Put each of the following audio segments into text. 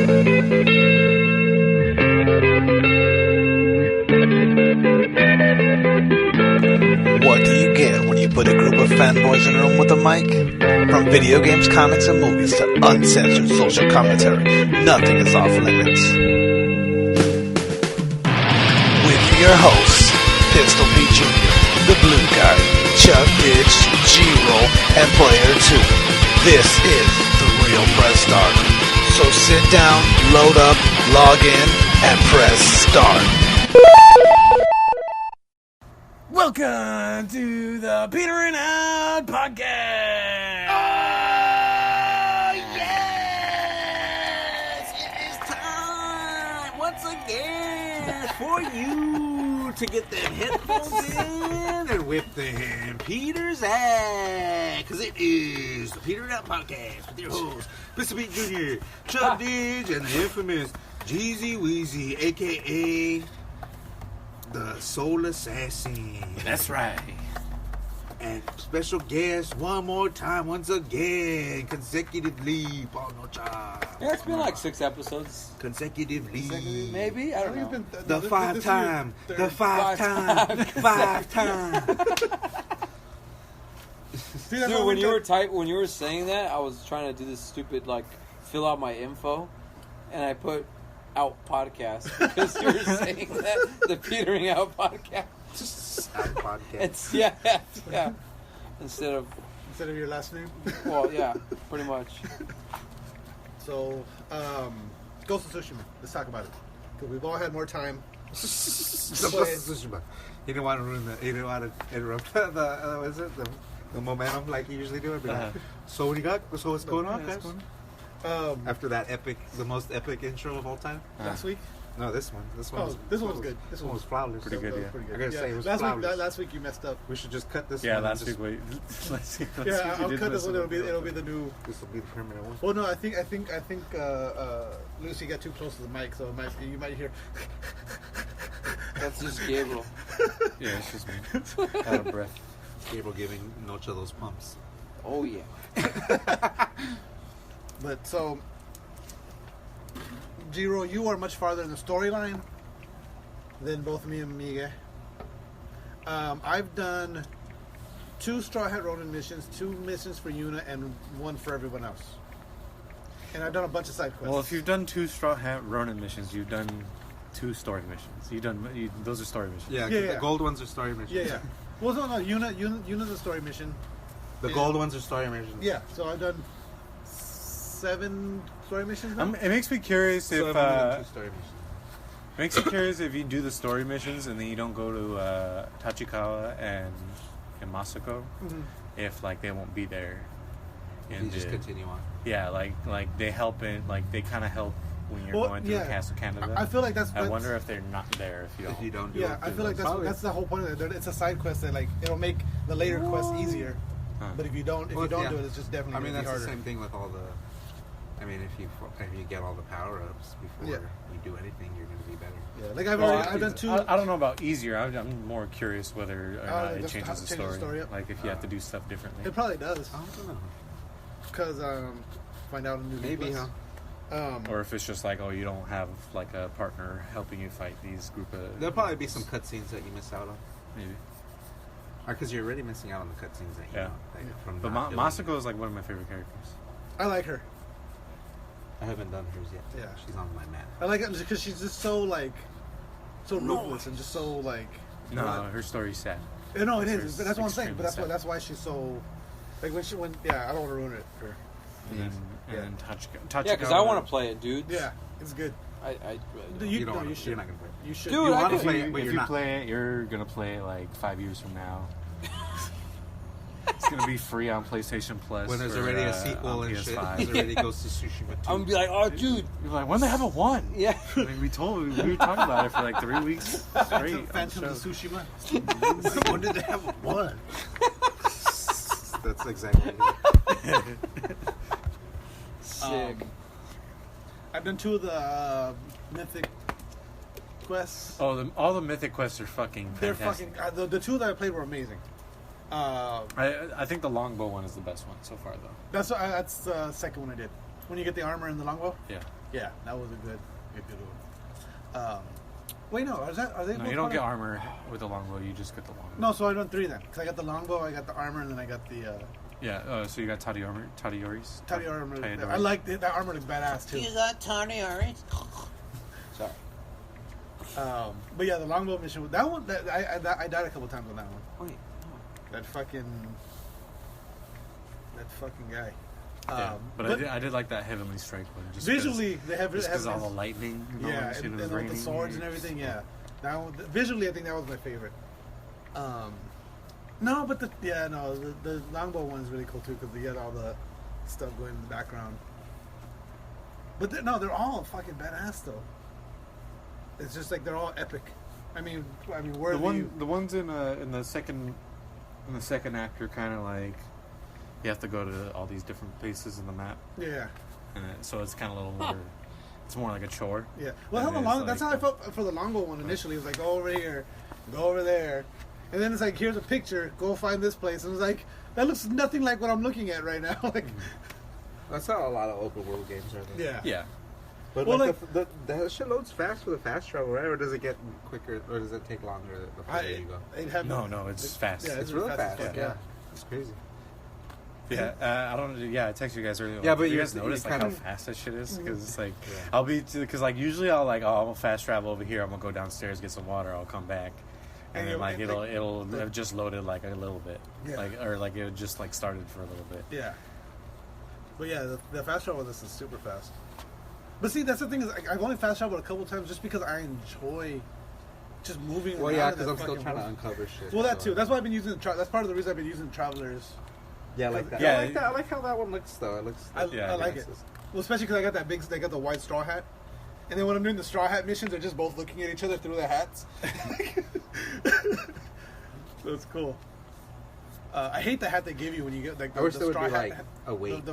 What do you get when you put a group of fanboys in a room with a mic? From video games, comics, and movies to uncensored social commentary, nothing is off limits. With your hosts, Pistol Pete Jr., The Blue Guy, Chuck Ditch, G-Roll, and Player 2. This is The Real Press Start. So sit down, load up, log in, and press start. Welcome to the Petering Out Podcast! Oh, yes! It is time, once again, for you to get them headphones in and whip them Peter's ass. Because it is the Petering Out Podcast with your hosts, Mr. Pete Jr., Chuck Didge, and the infamous Jeezy Weezy, a.k.a. the Soul Assassin. That's right. And special guest once again, consecutively, Paul Nocha. Yeah, it's been like 6 episodes. Consecutively. Maybe? I don't know. The five time. Dude, when you were saying that, I was trying to do this stupid, fill out my info, and I put out podcast because you were saying that, the Petering Out Podcast. It's, yeah. Instead of your last name? Well, yeah, pretty much. So, Ghost of Tsushima. Let's talk about it. Because we've all had more time. He didn't want to ruin he didn't want to interrupt the momentum like you usually do. So what you got? So what's going on, guys? After that the most epic intro of all time? Last week? No, this one. This one was good. This one was flawless. Pretty good, yeah. I gotta say, it was flawless. Last week you messed up. We should just cut this one. Yeah, last week. I'll cut this one. It'll be the new. This will be the permanent one. Well, no, I think Lucy got too close to the mic, so you might hear. That's just Gabriel. Yeah, it's just me. Out of breath. Gabriel giving Nocha those pumps. Oh, yeah. But so, Giro, you are much farther in the storyline than both me and Miguel. I've done 2 Straw Hat Ronin missions, 2 missions for Yuna, and 1 for everyone else. And I've done a bunch of side quests. Well, if you've done 2 Straw Hat Ronin missions, you've done 2 story missions. Those are story missions. Yeah, the gold ones are story missions. Yeah. Well, no, Yuna's a story mission. The gold ones are story missions. Yeah, so I've done 7 story missions now. It makes me curious So if... I've only done 2 story missions. Makes me curious if you do the story missions and then you don't go to Tachikawa and Masako, if they won't be there. You just continue on. Yeah, they help they kind of help when you're going through Castle Canada. I feel like I wonder if they're not there if you don't. do it. I feel like that's the whole point of it. It's a side quest that it'll make the later quest easier. But if you don't do it, it's just definitely going to be harder. That's the same thing with all the. I mean, if you get all the power ups before you do anything, you're going to be better. Yeah, I've done 2. I don't know about easier. I'm more curious whether or not it changes the story. Up. If you have to do stuff differently. It probably does. I don't know. Because find out in the maybe, huh? Or if it's just you don't have a partner helping you fight these group of. There'll probably be some cutscenes that you miss out on. Maybe. Or because you're already missing out on the cutscenes that you know. From but Masako is one of my favorite characters. I like her. I haven't done hers yet. Yeah, she's on my map. I like it because she's just so ruthless and just so No, her story's sad. No, it is. But that's what I'm saying. But that's why she's so I don't want to ruin it for. And then Tachikawa. Yeah, because I want to play it, dude. Yeah, it's good. I you don't. You should. You're not gonna play it. You should. Dude, you want to play it, but if you're you not. play it, you're gonna play it 5 years from now. It's gonna be free on PlayStation Plus. When there's already a sequel and shit. There's already Ghost of Tsushima 2. I'm gonna be like, oh, dude. You're like, when they haven't won? Yeah. We were talking about it for 3 weeks straight. Phantom of Tsushima. When did they have won? That's exactly it. Sick. I've done 2 of the mythic quests. Oh, all the mythic quests are fucking fantastic. They're fucking. The 2 that I played were amazing. I think the longbow one is the best one so far, though. That's the second one I did. When you get the armor and the longbow. Yeah. Yeah, that was a good one. Wait, no, are they? No, both you don't part get of- armor with the longbow. You just get the longbow. No, so I done 3 then. Because I got the longbow, I got the armor, and then I got the Yeah. So you got Tadioris. Toddy armor. Tadioris. I like that armor looks badass too. got Tony, alright? Sorry. But yeah, the longbow mission. That one, I died a couple times on that one. Wait, That fucking guy. Yeah, but I did like that Heavenly Strike one. Just Visually, they have because all the lightning. You know, yeah, shit and was with raining. the swords and everything. Yeah, that one, visually, I think that was my favorite. No, but the longbow one's really cool too because you got all the stuff going in the background. But they're all fucking badass though. It's just like they're all epic. I mean, where The ones in the second act are kind of like you have to go to all these different places in the map, Yeah, and so it's kind of a little more. It's more like a chore. yeah. Well, And that's how I felt for the longbow one initially. It was like, go over here, go over there, and then it's like, here's a picture, go find this place, and it was like, that looks nothing like what I'm looking at right now. Like, That's how a lot of open world games are. Though. yeah, Yeah. But Well, the shit loads fast for the fast travel, right? Or does it get quicker? Or does it take longer the further you go? No, it's fast. Yeah, It's really fast. as fuck, Yeah, it's crazy. Yeah, I don't. Yeah, I texted you guys earlier. Yeah, but you you- guys notice you like kind how of- fast that shit is because it's like Yeah. I'll be because like usually I'll like I'm gonna fast travel over here. I'm gonna go downstairs get some water. I'll come back, and then like it'll have just loaded like a little bit, Yeah. like it just like started for a little bit. Yeah. But yeah, the fast travel this is super fast. But see, that's the thing is, I've only fast traveled a couple times just because I enjoy just moving. Well, around yeah, in because that I'm still fucking trying to world. uncover shit. Well, that so- too. That's why I've been using that's part of the reason I've been using Travelers. Yeah, I like that. Yeah, I like that. I like how that one looks, though. It looks. I Yeah, like it. Well, especially because they got the white straw hat, and then when I'm doing the straw hat missions, they're just both looking at each other through their hats. So it's cool. I hate the hat they give you when you get like I wish the there would straw be hat. like a weight.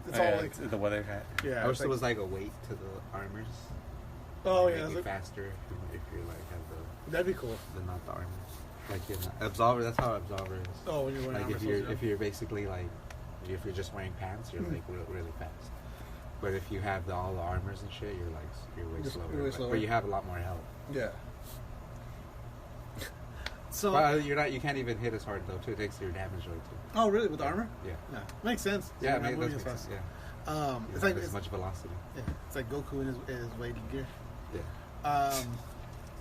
It's all like it's the weather hat. yeah. I wish it's there like- was like a weight to the armors. oh Make yeah, it it's like- faster if you like have that'd be cool. not the armor. Like in Absolver, that's how Absolver is. Oh, when you're wearing Like armor, if you're basically like if you're just wearing pants, you're like really fast. But if you have all the armors and shit, you're way Just slower. way But- slower. But you have a lot more health. yeah. So But you can't even hit as hard though. Too. It takes your damage away too. oh really with armor? Yeah. Yeah, makes sense. Yeah, You're not it moving does as make fast. sense. Yeah. You It's don't like have as much velocity. yeah, it's like Goku in his weighted gear. Yeah. Um,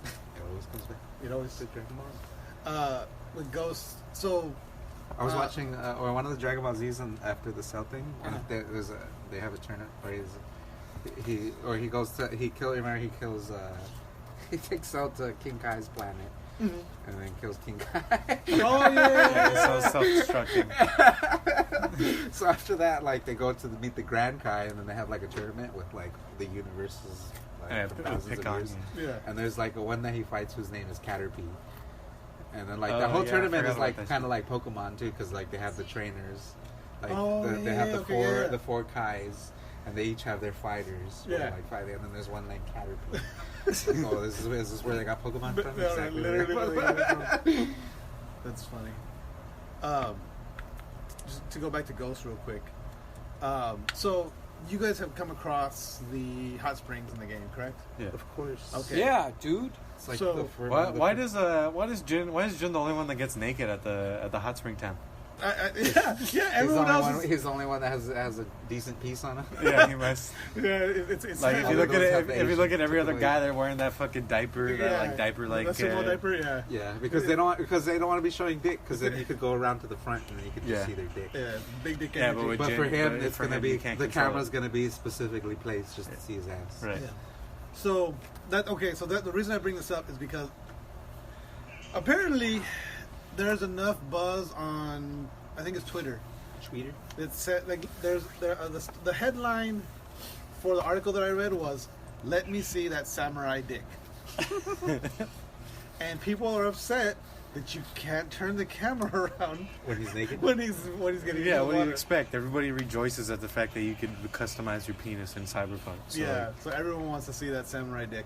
It always comes back. it always It's Dragon Ball. with Ghost. So I was watching or one of the Dragon Ball Z's after the Cell thing. And Uh-huh. they have a tournament where he goes to he kills he takes out to King Kai's planet and then kills King Kai. oh yeah, It's so self-destructing. So after that, like they go to meet the Grand Kai, and then they have like a tournament with like the universes like Yeah, from thousands pick of on years. you. yeah. And there's like a one that he fights whose name is Caterpie. And then like Oh, the whole yeah, I tournament forgot is about like that kind of like Pokemon too, because like they have the trainers, like Oh, they have yeah, the okay, yeah. the 4 Kais, and they each have their fighters. who are, Yeah. like fighting, and then there's one named Caterpie. Oh, is this where they got Pokemon from? No, Exactly. literally where they got it from. That's funny. Just to go back to Ghost real quick. So you guys have come across the hot springs in the game, correct? Yeah. Of course. Okay. Yeah, dude. It's like So- Why is Jin the only one that gets naked at the hot spring town? Yeah, everyone else is. He's the only one that has a decent piece on him. Yeah, he must. Yeah, it's Like if All you the look at girls it, have the if you look at every other Asian guy, they're wearing that fucking diaper, that diaper like. the sumo diaper, yeah. Yeah, because they don't want to be showing dick, because then you could go around to the front and then you could just Yeah. see their dick. Yeah, big dick Yeah, energy. but with But Jin- for him, but it's for gonna him, be you can't the control camera's it. gonna be specifically placed just to see his ass. Right. Yeah. So the reason I bring this up is because apparently there's enough buzz on, I think it's Twitter. Tweeter. It said like the headline for the article that I read was "Let me see that samurai dick," and people are upset that you can't turn the camera around When he's naked. when he's getting Yeah, in the what do you water. expect? Everybody rejoices at the fact that you can customize your penis in Cyberpunk. So Yeah, so everyone wants to see that samurai dick.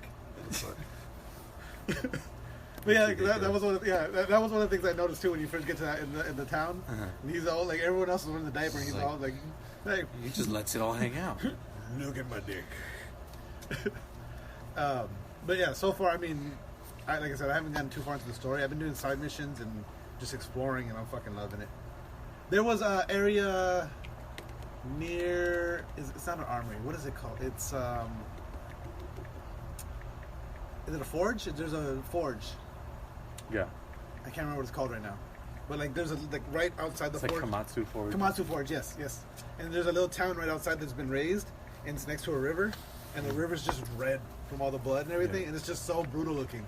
But yeah, that was one. That was one of the things I noticed too when you first get to that in the town. Uh-huh. And he's all like, everyone else is wearing the diaper. And he's Like- all like, "Hey, he just lets it all hang out. look at my dick." But yeah, so far, I mean, like I said, I haven't gotten too far into the story. I've been doing side missions and just exploring, and I'm fucking loving it. There was an area near. It's not an armory. What is it called? It's Is it a forge? There's a forge. Yeah. I can't remember what it's called right now. But like, there's a right outside the It's forge. like Komatsu Forge. Komatsu Forge, yes. And there's a little town right outside that's been raised, and it's next to a river, and the river's just red from all the blood and everything, and it's just so brutal looking.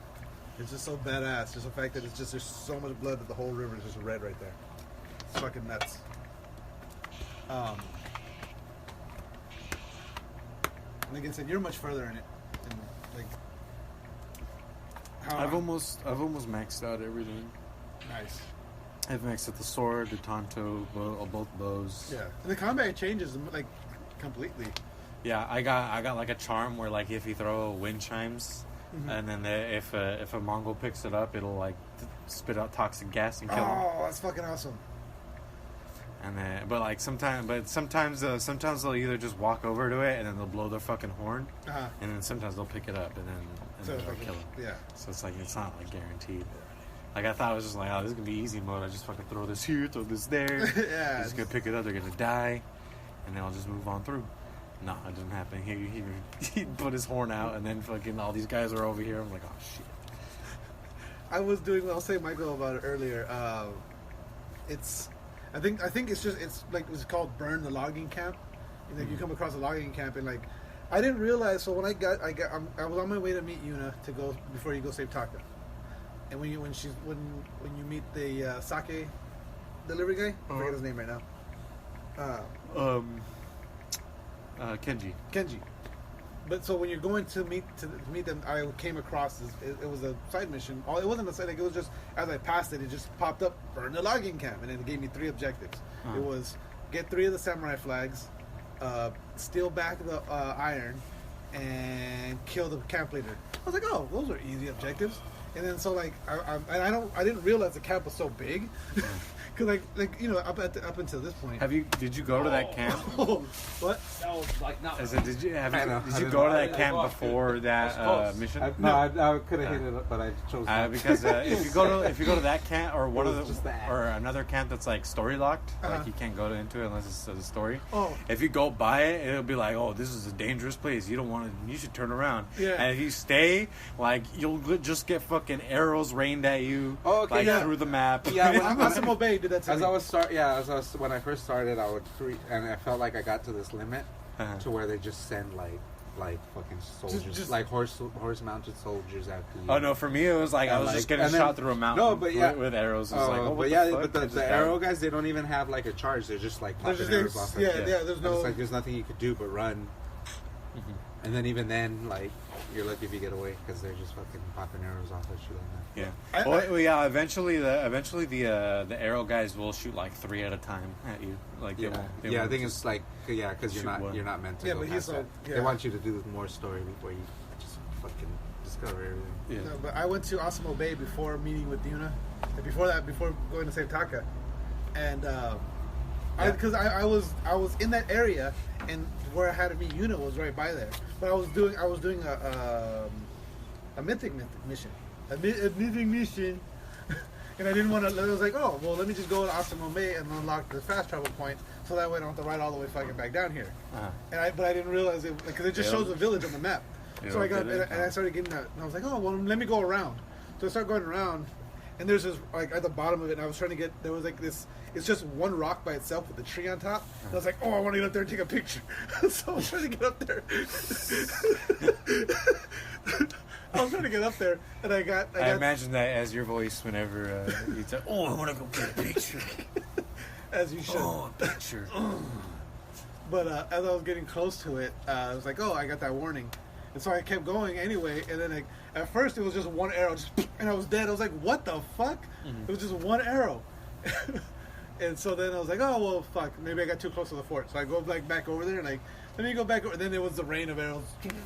It's just so badass. Just the fact that it's just there's so much blood that the whole river is just red right there. It's fucking nuts. And like I said, you're much further in it. And like, I've almost maxed out everything. Nice. I've maxed out the sword, the tanto, both bows. Yeah, and the combat changes like completely. Yeah, I got like a charm where like if you throw wind chimes, and then if a Mongol picks it up, it'll like spit out toxic gas and kill him. Oh, that's fucking awesome. And then, sometimes they'll either just walk over to it and then they'll blow their fucking horn, and then sometimes they'll pick it up and then they'll kill him. Yeah. So it's like it's not like guaranteed. Like I thought it was just like, oh, this is gonna be easy mode. I just fucking throw this here, throw this there. Yeah. They're just gonna pick it up. They're gonna die, and then I'll just move on through. No, it didn't happen. He put his horn out, and then fucking all these guys are over here. I'm like, oh shit. I was saying Michael about it earlier. I think it's like it's called burn the logging camp. And, like you come across a logging camp and like I didn't realize. So when I was on my way to meet Yuna to go before you go save Taka. And when you meet the sake delivery guy, I forget his name right now. Kenji. But so when you're going to meet them, I came across it was a side mission. It wasn't a side. Like it was just as I passed it, it just popped up burn the logging camp, and then it gave me 3 objectives. It was get 3 of the samurai flags, steal back the iron, and kill the camp leader. I was like, oh, those are easy objectives. And then so like I didn't realize the camp was so big, because like you know up until this point. Did you go to that camp? What? That was like not. Did you go to that camp before that mission? I could have hit it, but I chose not. Because if you go to that camp or or another camp that's like story locked, like you can't go into it unless it's a story. Oh. If you go by it, it'll be like, oh, this is a dangerous place. You don't want to. You should turn around. Yeah. And if you stay, like you'll just get fucking arrows rained at you. Oh, okay, yeah. Through the map. Yeah, Massimo Bay did that to me. When I first started, I would and I felt like I got to this limit to where they just send like fucking soldiers, just like horse mounted soldiers after you. Oh no! For me, it was like I was just getting shot through a mountain. No, but yeah, with arrows. It was like, but the arrow guys, they don't even have like a charge. They're just like popping arrows off. Yeah. There's no. It's like there's nothing you could do but run. And then even then, like you're lucky if you get away because they're just fucking popping arrows off at you like that. Yeah. Eventually the arrow guys will shoot like 3 at a time at you. Like they won't I think it's like because you're not meant to. Yeah, go but past he's that. yeah. They want you to do more story before you just fucking discover everything. Yeah. No, but I went to Osimo Bay before meeting with Yuna. And before going to save Taka, and because I was in that area, and where I had to meet Yuna was right by there. But I was doing a mythic mission, a mythic mission, and I didn't want to. I was like, oh well, let me just go to Osimo Bay and unlock the fast travel point, so that way I don't have to ride all the way fucking back down here. But I didn't realize it because it just shows a village on the map. So I got and I started getting that, and I was like, oh well, let me go around. So I started going around. And there's this, like, at the bottom of it, and I was trying to get, there was, like, this, it's just one rock by itself with a tree on top. And I was like, oh, I want to get up there and take a picture. So I was trying to get up there. And I imagine that as your voice whenever you say, oh, I want to go get a picture. As you should. Oh, a picture. But as I was getting close to it, I was like, oh, I got that warning. And so I kept going anyway, and then at first it was just one arrow, and I was dead. I was like, what the fuck? It was just one arrow. And so then I was like, oh, well, fuck. Maybe I got too close to the fort. So I go back over there, and let me go back over. And then there was the rain of arrows.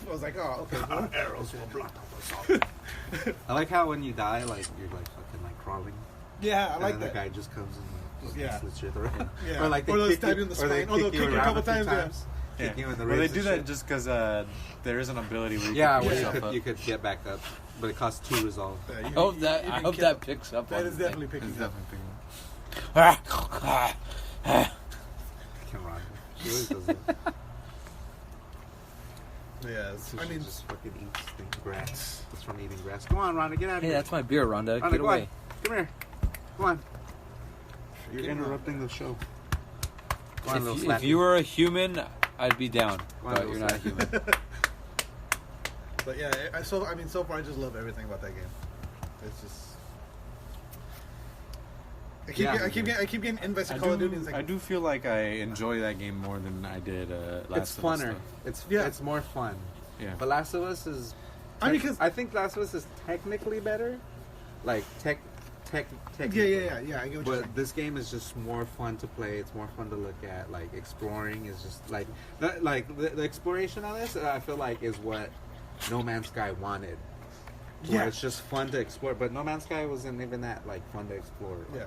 I was like, oh, okay. Well, Arrows will block out the sun. I like how when you die, like you're like fucking like crawling. Yeah, I like and that. The guy just comes and Yeah. slits your throat. Yeah. Or like they stab you in the spine. Or they kick you a couple around a few times. kick you in the Well, they ribs do and that shit. just because there is an ability where you Yeah, can where pick yourself up. you could get back up, but it costs 2 resolve. Yeah, I hope that picks up. That on is the definitely thing. picking up. Can run. She always does it. Yeah, So I she mean, just fucking eats grass. It's from eating grass. Come on, Rhonda, get out of Hey, here. that's my beer, Rhonda. Rhonda, Get go away. on. Come here. Come on. You're Freaking interrupting the show. Come on, little If you were a human, I'd be down. Come on, But little you're not a slappy. human. but yeah, so far I just love everything about that game. It's just. I keep getting invites to Call of Duty. And it's like, I do feel like I enjoy that game more than I did It's Last of Us. funner. though. It's more fun. Yeah. But Last of Us is. I mean, 'cause- I think Last of Us is technically better. Like technically. yeah. I get what you're saying. But this game is just more fun to play. It's more fun to look at. Like exploring is just like the exploration on this. I feel like is what No Man's Sky wanted. Yeah. Where it's just fun to explore. But No Man's Sky wasn't even that like fun to explore. Yeah.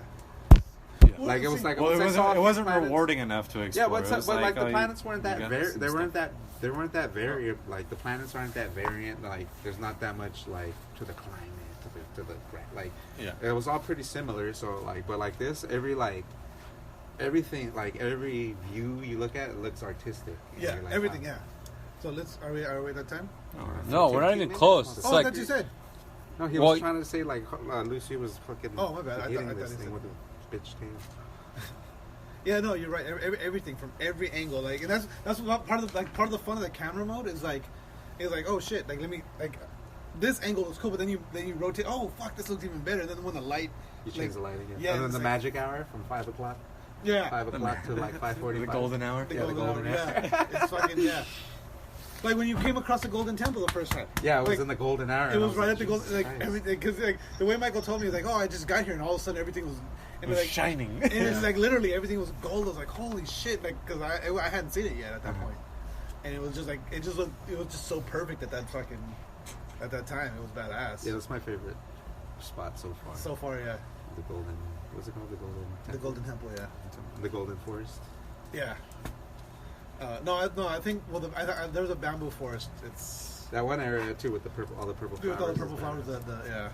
Like it was like Well, once I saw it these wasn't planets- rewarding enough to explore. Yeah, but, It was but like the oh, planets weren't that you got very. some They weren't stuff. that variant. Like the planets aren't that variant. Like there's not that much like to the climate, to the like. Yeah. It was all pretty similar. So like, but like this, everything like every view you look at, it looks artistic. And Yeah, you're like, everything. wow. Yeah. So are we at that time? No, we're not even close. It's Oh, like that's what you said. No, he Well, was trying to say like Lucy was fucking. Oh, my bad. I hitting thought this he thing said- with a bitch tail. Yeah, no, you're right. Everything from every angle, like, and that's what part of the fun of the camera mode is like, oh shit, like let me like, this angle is cool, but then you rotate. Oh fuck, this looks even better. And then when the light, You change the light again. Yeah, and then it's the like- magic hour from 5 o'clock. yeah, 5 o'clock to like 5:45. The golden hour. the yeah, the golden hour. yeah, it's fucking yeah. Like when you came across the Golden Temple the first time. Yeah, it was Like, in the golden hour. It and I was right at the Jesus golden, like Christ. everything, because like the way Michael told me, he was like, oh, I just got here, and all of a sudden everything was, It was like shining. and it's like literally everything was gold. I was like, holy shit, like because I hadn't seen it yet at that point, and it was just like it was just so perfect at that time. It was badass. Yeah, that's my favorite spot so far. So far, yeah, The golden, what's it called? The golden. the Temple? Golden Temple, yeah, The golden forest. yeah. No, I think there was a bamboo forest. It's That one area too with the purple, all the purple flowers. with all the purple is flowers. badass.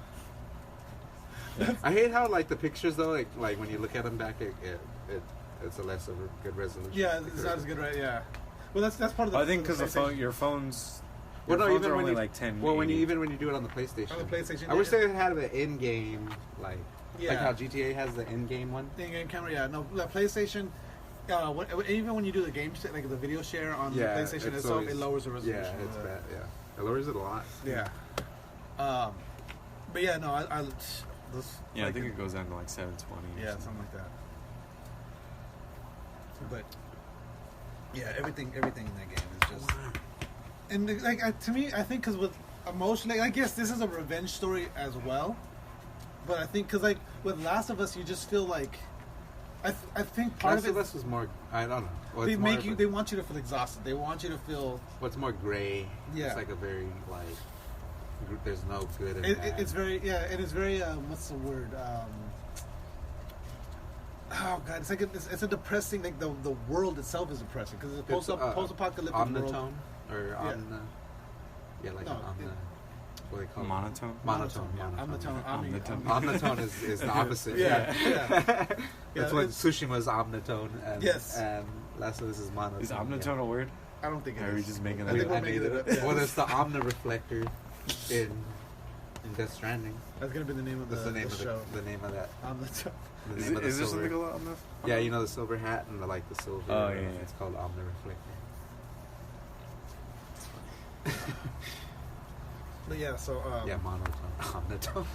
Yeah. I hate how like the pictures though, like when you look at them back, it's a less of a good resolution. Yeah, it's not as good, right? Yeah. Well, that's part of the. I think because PlayStation. your phones. Well, Your no, phones even are when only you like 10. Well, when you do it on the PlayStation. On the PlayStation, I wish yeah. they had an in-game like Yeah. like how GTA has the in-game one. in-game camera, yeah. No, the PlayStation. Even when you do the game, like the video share on the PlayStation it's itself, always- it lowers the resolution. Yeah, it's bad. Yeah, it lowers it a lot. Yeah. But yeah, no, I this, Yeah, like, I think it goes down to like 720. or Yeah, something. something like that. But yeah, everything in that game is just. And like to me, I think because with emotion, like, I guess this is a revenge story as well. But I think because like with Last of Us, you just feel like. I think part Last of of it. Us was more. I don't know. Well, They it's more make of you. a- They want you to feel exhausted. They want you to feel. What's more gray? Yeah. It's like a very like. There's no good and It, bad. it's very and it's very what's the word? Oh god, it's like it's a depressing. Like the world itself is depressing because it's a post-apocalyptic world. Omnitone or Yeah. omna. Yeah, like No, an omna. yeah. What do they call Monotone? it? Monotone. Yeah. Monotone. Omnitone. Omnitone is the opposite. Yeah, yeah. That's Yeah, what it's- Tsushima's Omnitone and Yes. and Last of Us is monotone. Is Omnitone a word? I don't think it Or are is. we just making I that think up? we're making it up. Yeah. Well, there's the Omni Reflector in Death Stranding. That's gonna be the name of That's the name the of show. the name of that. Omnitone. The Is, name of the is there silver. something on the? Yeah, you know the silver hat and the silver. Oh, yeah, yeah. It's called Omni Reflector. But yeah, so Yeah, monotone. Omnitone.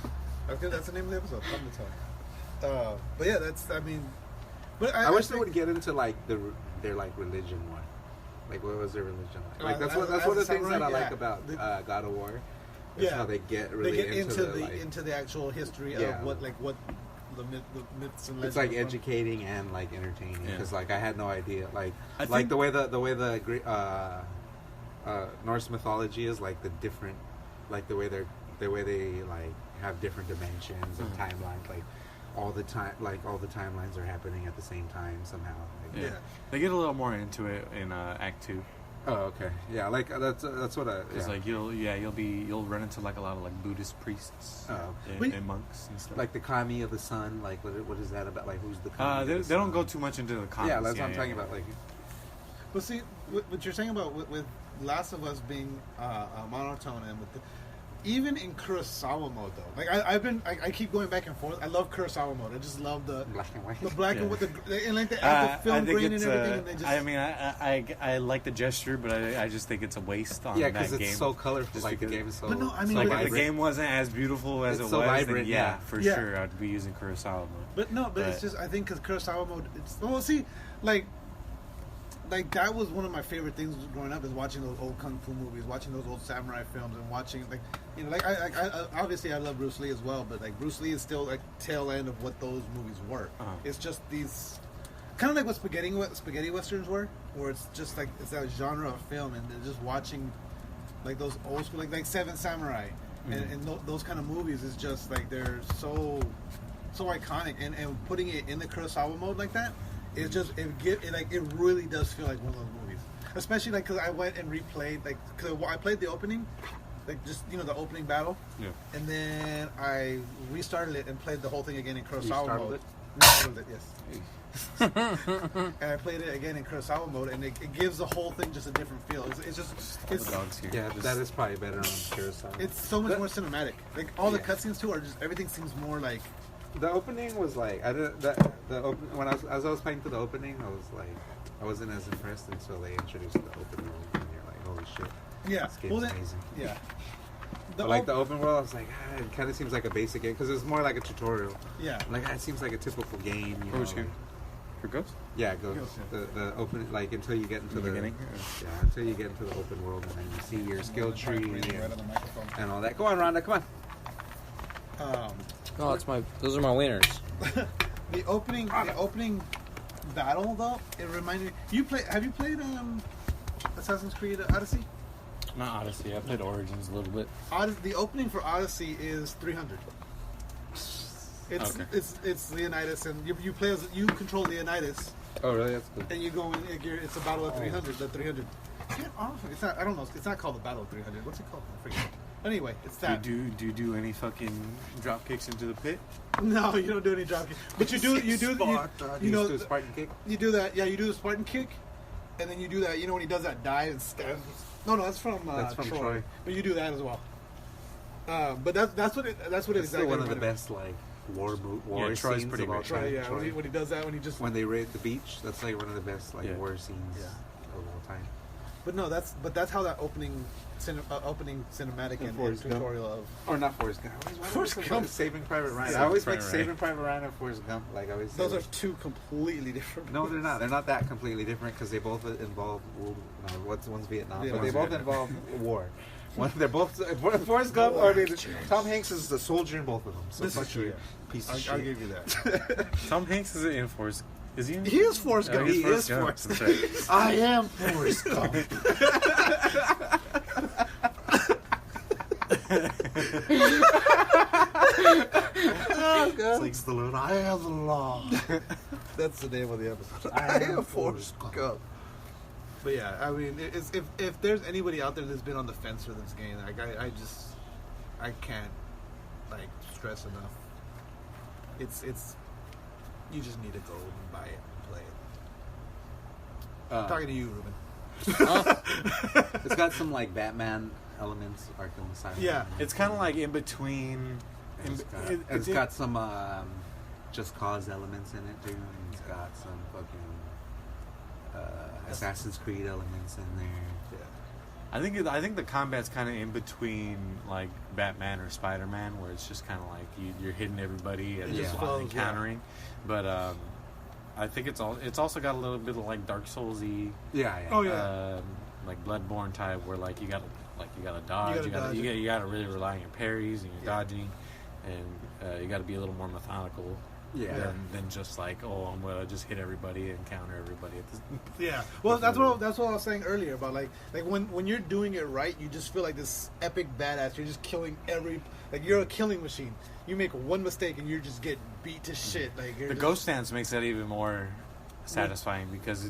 okay, that's the name of the episode. Omnitone. But yeah, that's but I wish they think- would get into like their like religion more. Like, what was their religion like? Like that's as one of a the things that I samurai, like yeah. about The- God of War. Is Yeah. how they get They really get into the the actual history Yeah. of what the myths and legends. It's like are from. educating and like entertaining Yeah. because like I had no idea like I like think- the way the Norse mythology is like the different like the way they like have different dimensions and timelines all the time, like all the timelines are happening at the same time somehow. Like, Yeah. They get a little more into it in Act 2. Oh, okay. Yeah, like that's what I. It's Yeah. like you'll run into like a lot of like Buddhist priests and monks and stuff. Like the kami of the sun. Like what is that about? Like who's the kami? They don't go too much into the comics. Yeah, that's what I'm talking about. Like, But see, what you're saying about with Last of Us being monotone and with even in Kurosawa mode though, like I keep going back and forth. I love Kurosawa mode. I just love the black and white. the black and with and like the film grain and everything. And they just, I mean, I like the gesture, but I just think it's a waste on Yeah, that game. because it's so colorful. Just Like the because- game is so. But no, I mean, Like but if the game wasn't as beautiful as It's it so was, vibrant, then yeah. for Yeah. sure I'd be using Kurosawa mode. but it's just I think because Kurosawa mode. It's well, see, like that was one of my favorite things growing up is watching those old kung fu movies, watching those old samurai films, and watching like I obviously I love Bruce Lee as well, but like Bruce Lee is still like tail end of what those movies were. It's just these kind of like what spaghetti westerns were, where it's just like it's that genre of film, and they're just watching like those old school like Seven Samurai and those kind of movies is just like they're so iconic, and putting it in the Kurosawa mode like that. It's just it really does feel like one of those movies, especially like because I went and replayed because I played the opening, like just the opening battle, and then I restarted it and played the whole thing again in Kurosawa mode. Restarted it, yes. And I played it again in Kurosawa mode, and it gives the whole thing just a different feel. It's The dogs here. Yeah, that is probably better on Kurosawa. it's so much more cinematic. Like all the cutscenes too are just everything seems more like. The opening was like when I was playing through the opening, I wasn't as impressed until they introduced the open world, and you're like, holy shit, Yeah, this game's amazing. Yeah. But like the open world, I was like, it kind of seems like a basic game because it's more like a tutorial. Yeah. Like it seems like a typical game. You know, Which game? For Ghost? Yeah, Ghost. The open like until you get into the beginning. Yeah, until you get into the open world, and then you see your skill tree and all that. Go on, Rhonda, come on. No, those are my wieners. The opening battle though, it reminded me. Have you played Assassin's Creed Odyssey? Not Odyssey. I played Origins a little bit. The opening for Odyssey is 300. It's Leonidas, and you control Leonidas, Oh, really? That's good. and you go in. It's a battle of 300. The 300. Get off! It's not. I don't know. It's not called the Battle of 300. What's it called? I forget. Anyway, it's that. Do you do any fucking drop kicks into the pit? No, you don't do any drop kick. But you do you do a Spartan kick. You do that. Yeah, you do the Spartan kick, and then you do that. You know when he does that dive and stabs. No, that's from Troy. But you do that as well. But that's what it exactly. Still one of the best like war Troy's scenes pretty of all great. time. Troy, yeah, Troy. when he does that, when they raid the beach, that's like one of the best like war scenes of all time. But no, that's how that opening cinematic and tutorial of or not Forrest Gump. Forrest Gump. Saving Private Ryan. I always mix Saving Private Ryan and Forrest Gump. Like I always. Those are two completely different. No, they're not. They're not that completely different because they both involve. One's Vietnam, but they both involve war. They're both Forrest Gump. Tom Hanks is the soldier in both of them. So This is true. Piece of shit. I'll give you that. Tom Hanks is in Forrest. Is he? He is Forrest Gump. He is Gump. Forrest That's Gump. right. I am Forrest Gump. Oh, God. It's like Stallone. I am the law. That's the name of the episode. I am Forrest Gump. But yeah, I mean, if there's anybody out there that's been on the fence for this game, like I can't like stress enough. It's you just need to go and buy it and play it. I'm talking to you, Ruben. It's got some like Batman elements, Arkham Asylum. Yeah, It's kind of like in between. It's got some Just Cause elements in it too. And it's got some fucking Assassin's Creed elements in there. yeah. I think the combat's kind of in between like Batman or Spider-Man, where it's just kind of like you're hitting everybody and just countering. But I think it's also got a little bit of like Dark Soulsy. Yeah. Oh yeah. Like Bloodborne type, where like you gotta dodge. You gotta really rely on your parries and your dodging, and you gotta be a little more methodical than just like, oh, I'm gonna just hit everybody and counter everybody. Yeah. Well, that's what I was saying earlier about like when you're doing it right, you just feel like this epic badass. You're just killing you're a killing machine. You make one mistake and you just get beat to shit. Like the ghost stance makes that even more satisfying because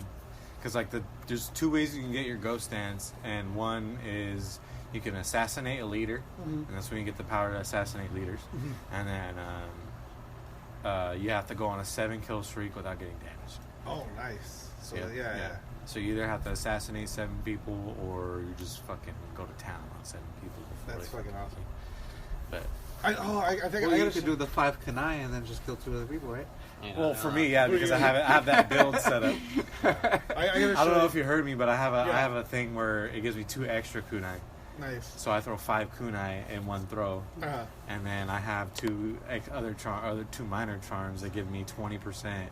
there's two ways you can get your ghost stance, and one is you can assassinate a leader, and that's when you get the power to assassinate leaders, and then you have to go on a 7-kill streak without getting damaged. Oh, nice. So yeah. So you either have to assassinate 7 people, or you just fucking go to town on 7 people. That's fucking awesome. But I think I you could do the 5 kunai and then just kill 2 other people, right? Yeah, well, for me, because I have that build set up. I don't know if you heard me, but I have a thing where it gives me 2 extra kunai. Nice. So I throw 5 kunai in one throw, and then I have 2 minor charms that give me 20%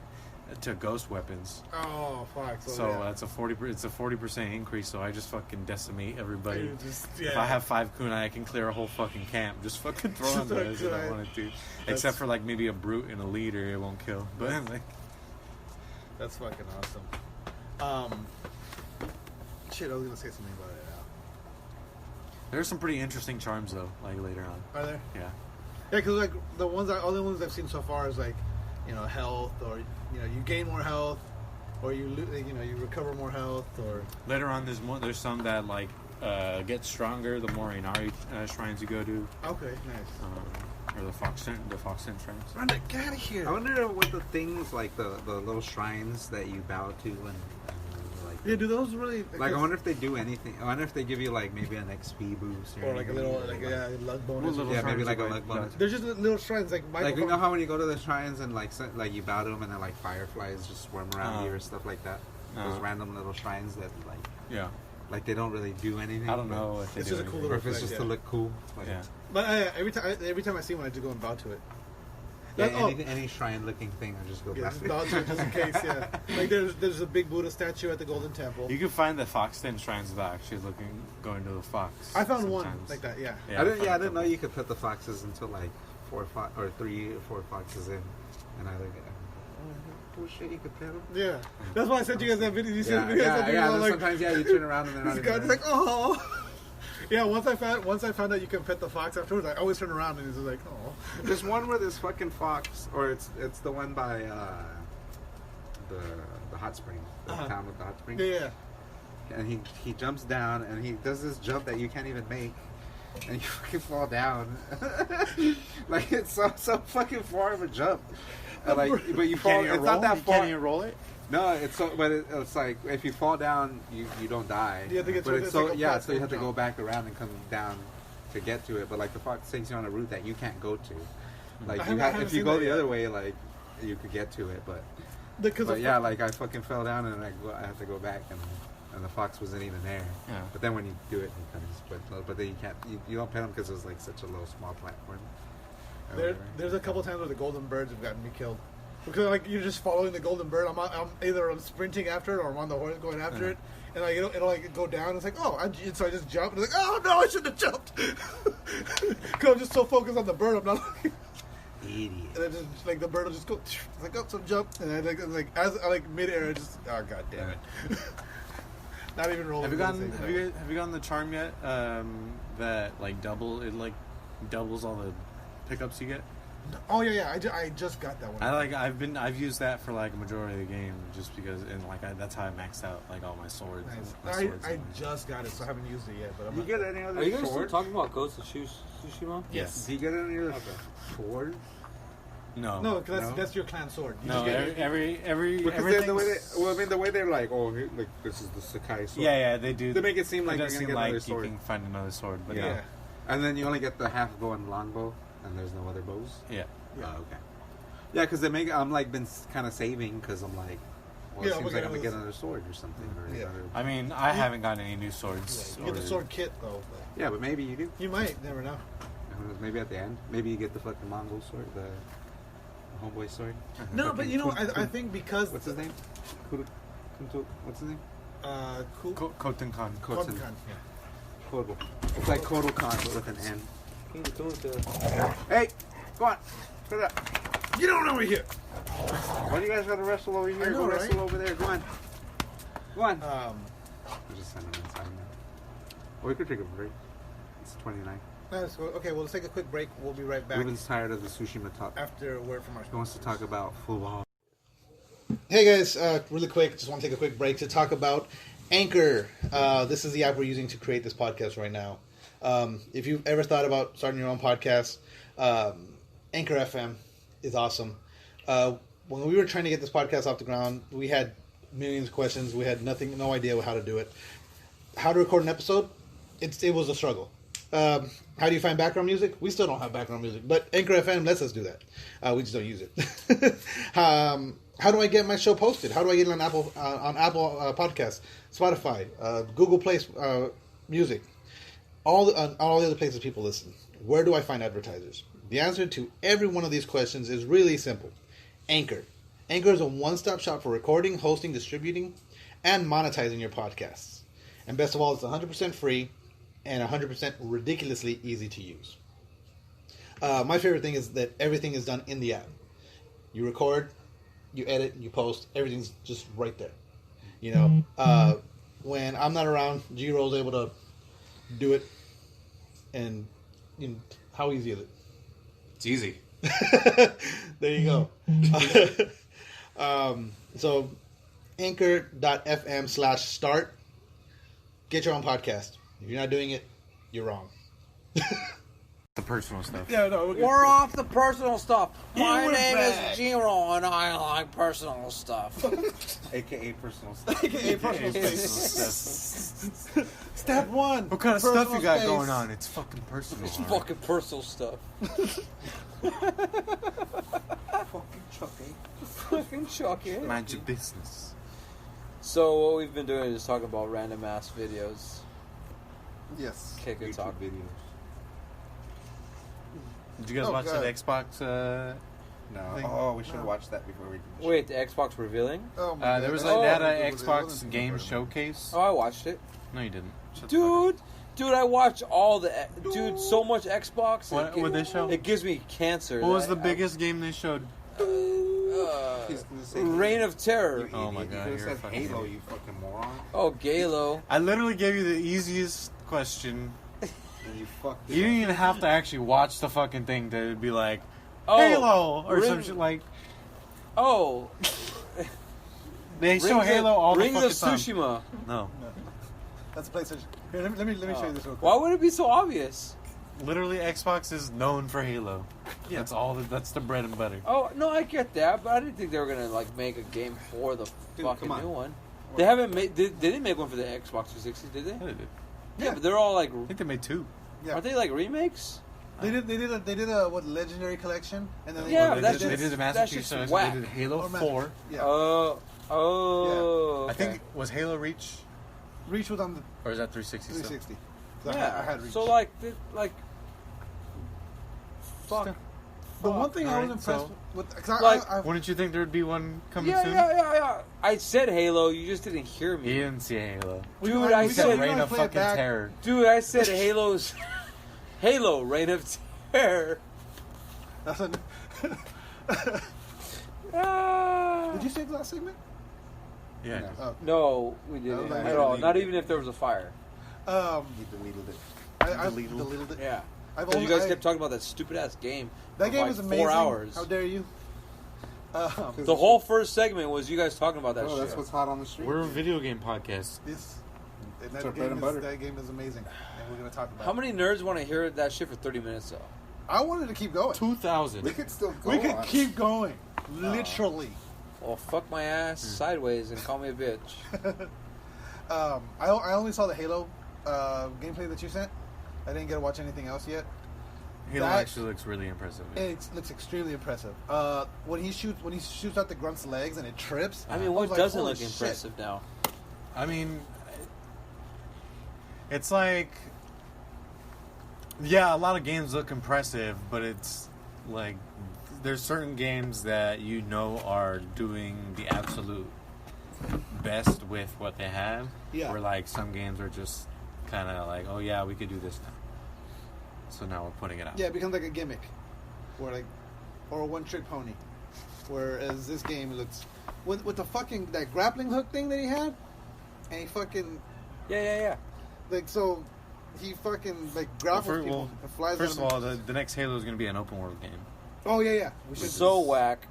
to ghost weapons. Oh fuck! So that's a 40% increase. So I just fucking decimate everybody. If I have 5 kunai, I can clear a whole fucking camp. Just fucking throw on those if I wanted to. Except for like maybe a brute and a leader, it won't kill. But like, that's fucking awesome. Shit, I was gonna say something about it. There's some pretty interesting charms though, like later on. Are there? Yeah. Yeah, because like the only ones I've seen so far is like, health, or you gain more health, or you recover more health, or later on there's some that like get stronger the more Inari shrines you go to. Okay, nice. Or the Foxen shrines. Run it, get out of here! I wonder what the things like the little shrines that you bow to and yeah, do those really... Like, I wonder if they do anything. I wonder if they give you, like, maybe an XP boost. Or like a little, luck bonus. Yeah, maybe like a luck bonus. There's just little shrines, like... Like, you know how when you go to the shrines and, like you bow to them and then, like, fireflies just swarm around you or stuff like that? Those random little shrines that, like... Yeah. Like, they don't really do anything. I don't know if they it's do just a cool anything. little Or if it's just to look cool. Like, yeah. But every time I see one, I just go and bow to it. Yeah, any shrine-looking thing, I just go back. Bow to it just in case, yeah. Like, there's a big Buddha statue at the Golden Temple. You can find the Foxten shrines without actually going to the fox. I found one like that, yeah. I didn't know you could put the foxes until, like, 3 or 4 foxes in. And I like, oh shit, you could pet them? Yeah. That's why I sent you guys that video. You see the video? Yeah, like, sometimes, you turn around and they're not even there. like, oh. Yeah, once I found out you can pet the fox afterwards, I always turn around and he's like, oh. There's one where this fucking fox, or it's the one by the hot spring, the town with the hot spring. Yeah. And he jumps down and he does this jump that you can't even make, and you fucking fall down. Like it's so fucking far of a jump. But you fall. It's not that far. Can you roll it? No, it's like if you fall down, you don't die. You have to get but to it's like so you have to go back around and come down to get to it. But like the fox takes you on a route that you can't go to. Like if you go the other way, like you could get to it, but like I fucking fell down and I have to go back and the fox wasn't even there. Yeah. But then when you do it, he comes. But then you can't. You don't pet him because it's like such a low, small platform. There's a couple times where the golden birds have gotten me killed. Because like you're just following the golden bird, I'm sprinting after it or I'm on the horse going after it, and like it'll like go down. It's like so I just jump and it's like oh no I shouldn't have jumped because I'm just so focused on the bird I'm not looking. Idiot. And then just like the bird will just go like so jump and I like as I like midair I just god damn it. Not even rolling. Have you gotten the charm yet? That like doubles all the pickups you get. Oh yeah, I just got that one. I've used that for like a majority of the game just because that's how I maxed out like all my swords. Nice. I just got it, so I haven't used it yet. But get any other? Are you guys still talking about Ghost of Tsushima? Yes. Do you get any other swords? No, because that's your clan sword. You no, the way they're like, this is the Sakai sword. Yeah, they do. They make it seem like you're gonna get another sword. You can find another sword, but no. And then you only get the half bow and longbow, and there's no other bows. Yeah. Oh, okay. Yeah, because they make. I'm like been kind of saving because I'm like, it seems like I'm gonna get another sword or something. I mean, I haven't gotten any new swords. You get the sword kit though. Yeah, but maybe you do. You might. Never know. Maybe at the end. Maybe you get the fucking Mongol sword, the homeboy sword. No, but I think because what's his name? What's his name? Khoten Khan. Khoten Khan. Yeah. It's like Kotal Khan but with an N. Hey, go on. Put it up. Get on over here. Why do you guys gotta wrestle over here? Go wrestle over there. Go on. Go on. We'll just send them inside now. Or we could take a break. It's 29. Okay, well, let's take a quick break. We'll be right back. Ruben's tired of the Tsushima talk. After a word from our sponsors. He wants to talk about football. Hey guys, really quick, just want to take a quick break to talk about Anchor. This is the app we're using to create this podcast right now. If you've ever thought about starting your own podcast, Anchor FM is awesome. When we were trying to get this podcast off the ground, we had millions of questions. We had no idea how to do it. How to record an episode? It was a struggle. How do you find background music? We still don't have background music, but Anchor FM lets us do that. We just don't use it. How do I get my show posted? How do I get it on Apple Podcasts, Spotify, Google Play Music, all the other places people listen? Where do I find advertisers? The answer to every one of these questions is really simple. Anchor. Anchor is a one-stop shop for recording, hosting, distributing, and monetizing your podcasts. And best of all, it's 100% free and 100% ridiculously easy to use. My favorite thing is that everything is done in the app. You record, you edit, you post, everything's just right there. You know, when I'm not around, G-Roll's able to do it. And you know, how easy is it? It's easy. There you go. So anchor.fm/start. Get your own podcast. If you're not doing it, you're wrong. The personal stuff. Yeah, no, We're off the personal stuff. My name back. is Giro, and I like personal stuff. AKA personal stuff. AKA personal space. Step one. What kind of personal stuff you got space. going on? It's fucking personal. It's fucking personal stuff. Fucking Chucky. Mind your business. So what we've been doing is talking about random ass videos. Yes. Okay, good talk. videos. Did you guys watch God. the Xbox? No. Thing. Oh, we should have watched that before we did the Wait, the Xbox revealing? Oh my There was God. they had Oh, an it Xbox wasn't game important. showcase. Oh, I watched it. No, you didn't. Shut the fuck up. Dude, I watch all the... Dude, so much Xbox. What would they show? It gives me cancer. What was the biggest game they showed? He's gonna say Reign of Terror. You Oh my idiot. God, You you're could a have said fucking Halo, idiot. you fucking moron. Oh, Galo. I literally gave you the easiest question. And you fucked it You didn't up. even have to actually watch the fucking thing to be like, Oh, Halo! Or Ring- some shit like... Oh. They show Rings Halo of, all the Rings fucking of time. Tsushima. No. That's a PlayStation. Here, let me show you this real quick. Why would it be so obvious? Literally, Xbox is known for Halo. Yeah. That's all. That's the bread and butter. Oh, no, I get that, but I didn't think they were going to, like, make a game for the Dude, fucking come on. new one. They haven't made... They didn't make one for the Xbox 360, did they? Yeah, they did. Yeah, but they're all, like... I think they made 2. Yeah. Aren't they, like, remakes? They did a what legendary collection, and then Yeah, they that's did, they just- did the Master that's Chief just Collection. whack. They did Halo Or Master 4. Chief. Yeah. Oh, I okay. think was Halo Reach, Reach was on the or is that 360? 360. So Yeah, I had Reach. so, like... Fuck. the one thing I was Alright, impressed so- with, because Like- Wouldn't you think there'd be one coming Yeah, soon? yeah. I said Halo, you just didn't hear me. You didn't see Halo. Dude, We I You can- said said... we Reign can of play it fucking back. Terror. Dude, I said Halo's... Halo, Reign of Terror. That's a, Ah. did you save the last segment? Yeah. No. Oh. No, we didn't Okay. at all. Not even if there was a fire. He deleted it. I Deleted. deleted it. Yeah. I've Because only, you guys I- kept talking about that stupid ass game. that for game like was amazing. 4 hours. How dare you? The whole first segment was you guys talking about that Oh, shit. that's what's hot on the street. We're a video game podcast. This and It's our bread and butter. that game is amazing, and we're gonna talk about. How many nerds want to hear that shit for 30 minutes though? I wanted to keep going. 2000. We could still go We could on. keep going, literally. Well, fuck my ass sideways and call me a bitch. I only saw the Halo gameplay that you sent. I didn't get to watch anything else yet. Halo That- actually looks really impressive. It looks extremely impressive. When he shoots out the grunt's legs and it trips. I mean, I what was like, doesn't holy look shit. impressive now? I mean, it's like, yeah, a lot of games look impressive, but it's like there's certain games that you know are doing the absolute best with what they have. Yeah. Where like some games are just kind of like, oh yeah, we could do this now. So now we're putting it out. Yeah, it becomes like a gimmick, or like, or a one-trick pony. Whereas this game looks with the fucking that grappling hook thing that he had, and he fucking Yeah. like so he fucking like grapples people and flies. First of all, the next Halo is going to be an open world game. Oh yeah. Which is so whack.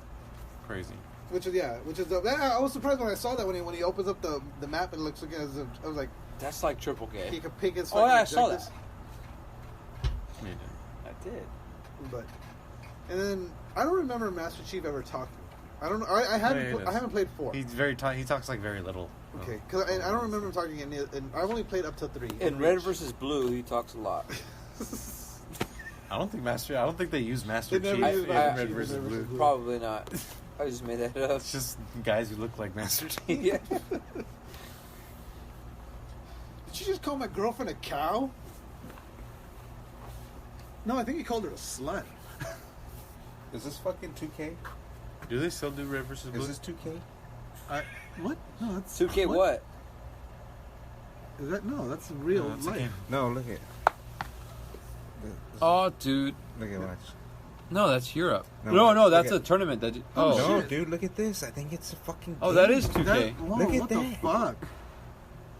Crazy. Which is I was surprised when I saw that when he opens up the map and looks looking as I was like, that's like triple K. He could pick his. Oh yeah, I saw that. I did. But and then I don't remember Master Chief ever talking. I don't know. I haven't played 4. He talks like very little. Okay, because I don't remember him talking and I've only played up to 3. In Red vs. Blue, he talks a lot. I don't think they use Master Chief in Red vs. Blue. Probably not. I just made that up. It's just guys who look like Master Chief. Yeah. Did you just call my girlfriend a cow? No, I think he called her a slut. Is this fucking 2K? Do they still do Red vs. Blue? Is this 2K? What? No, that's 2K what? Is that that's real No, life. No, look at. Oh, dude. Look at watch. No, that's Europe. No, No, that's look a tournament. That. No, shit. dude, look at this. I think it's a fucking. Oh, game. that is 2K. Look at what that. the fuck?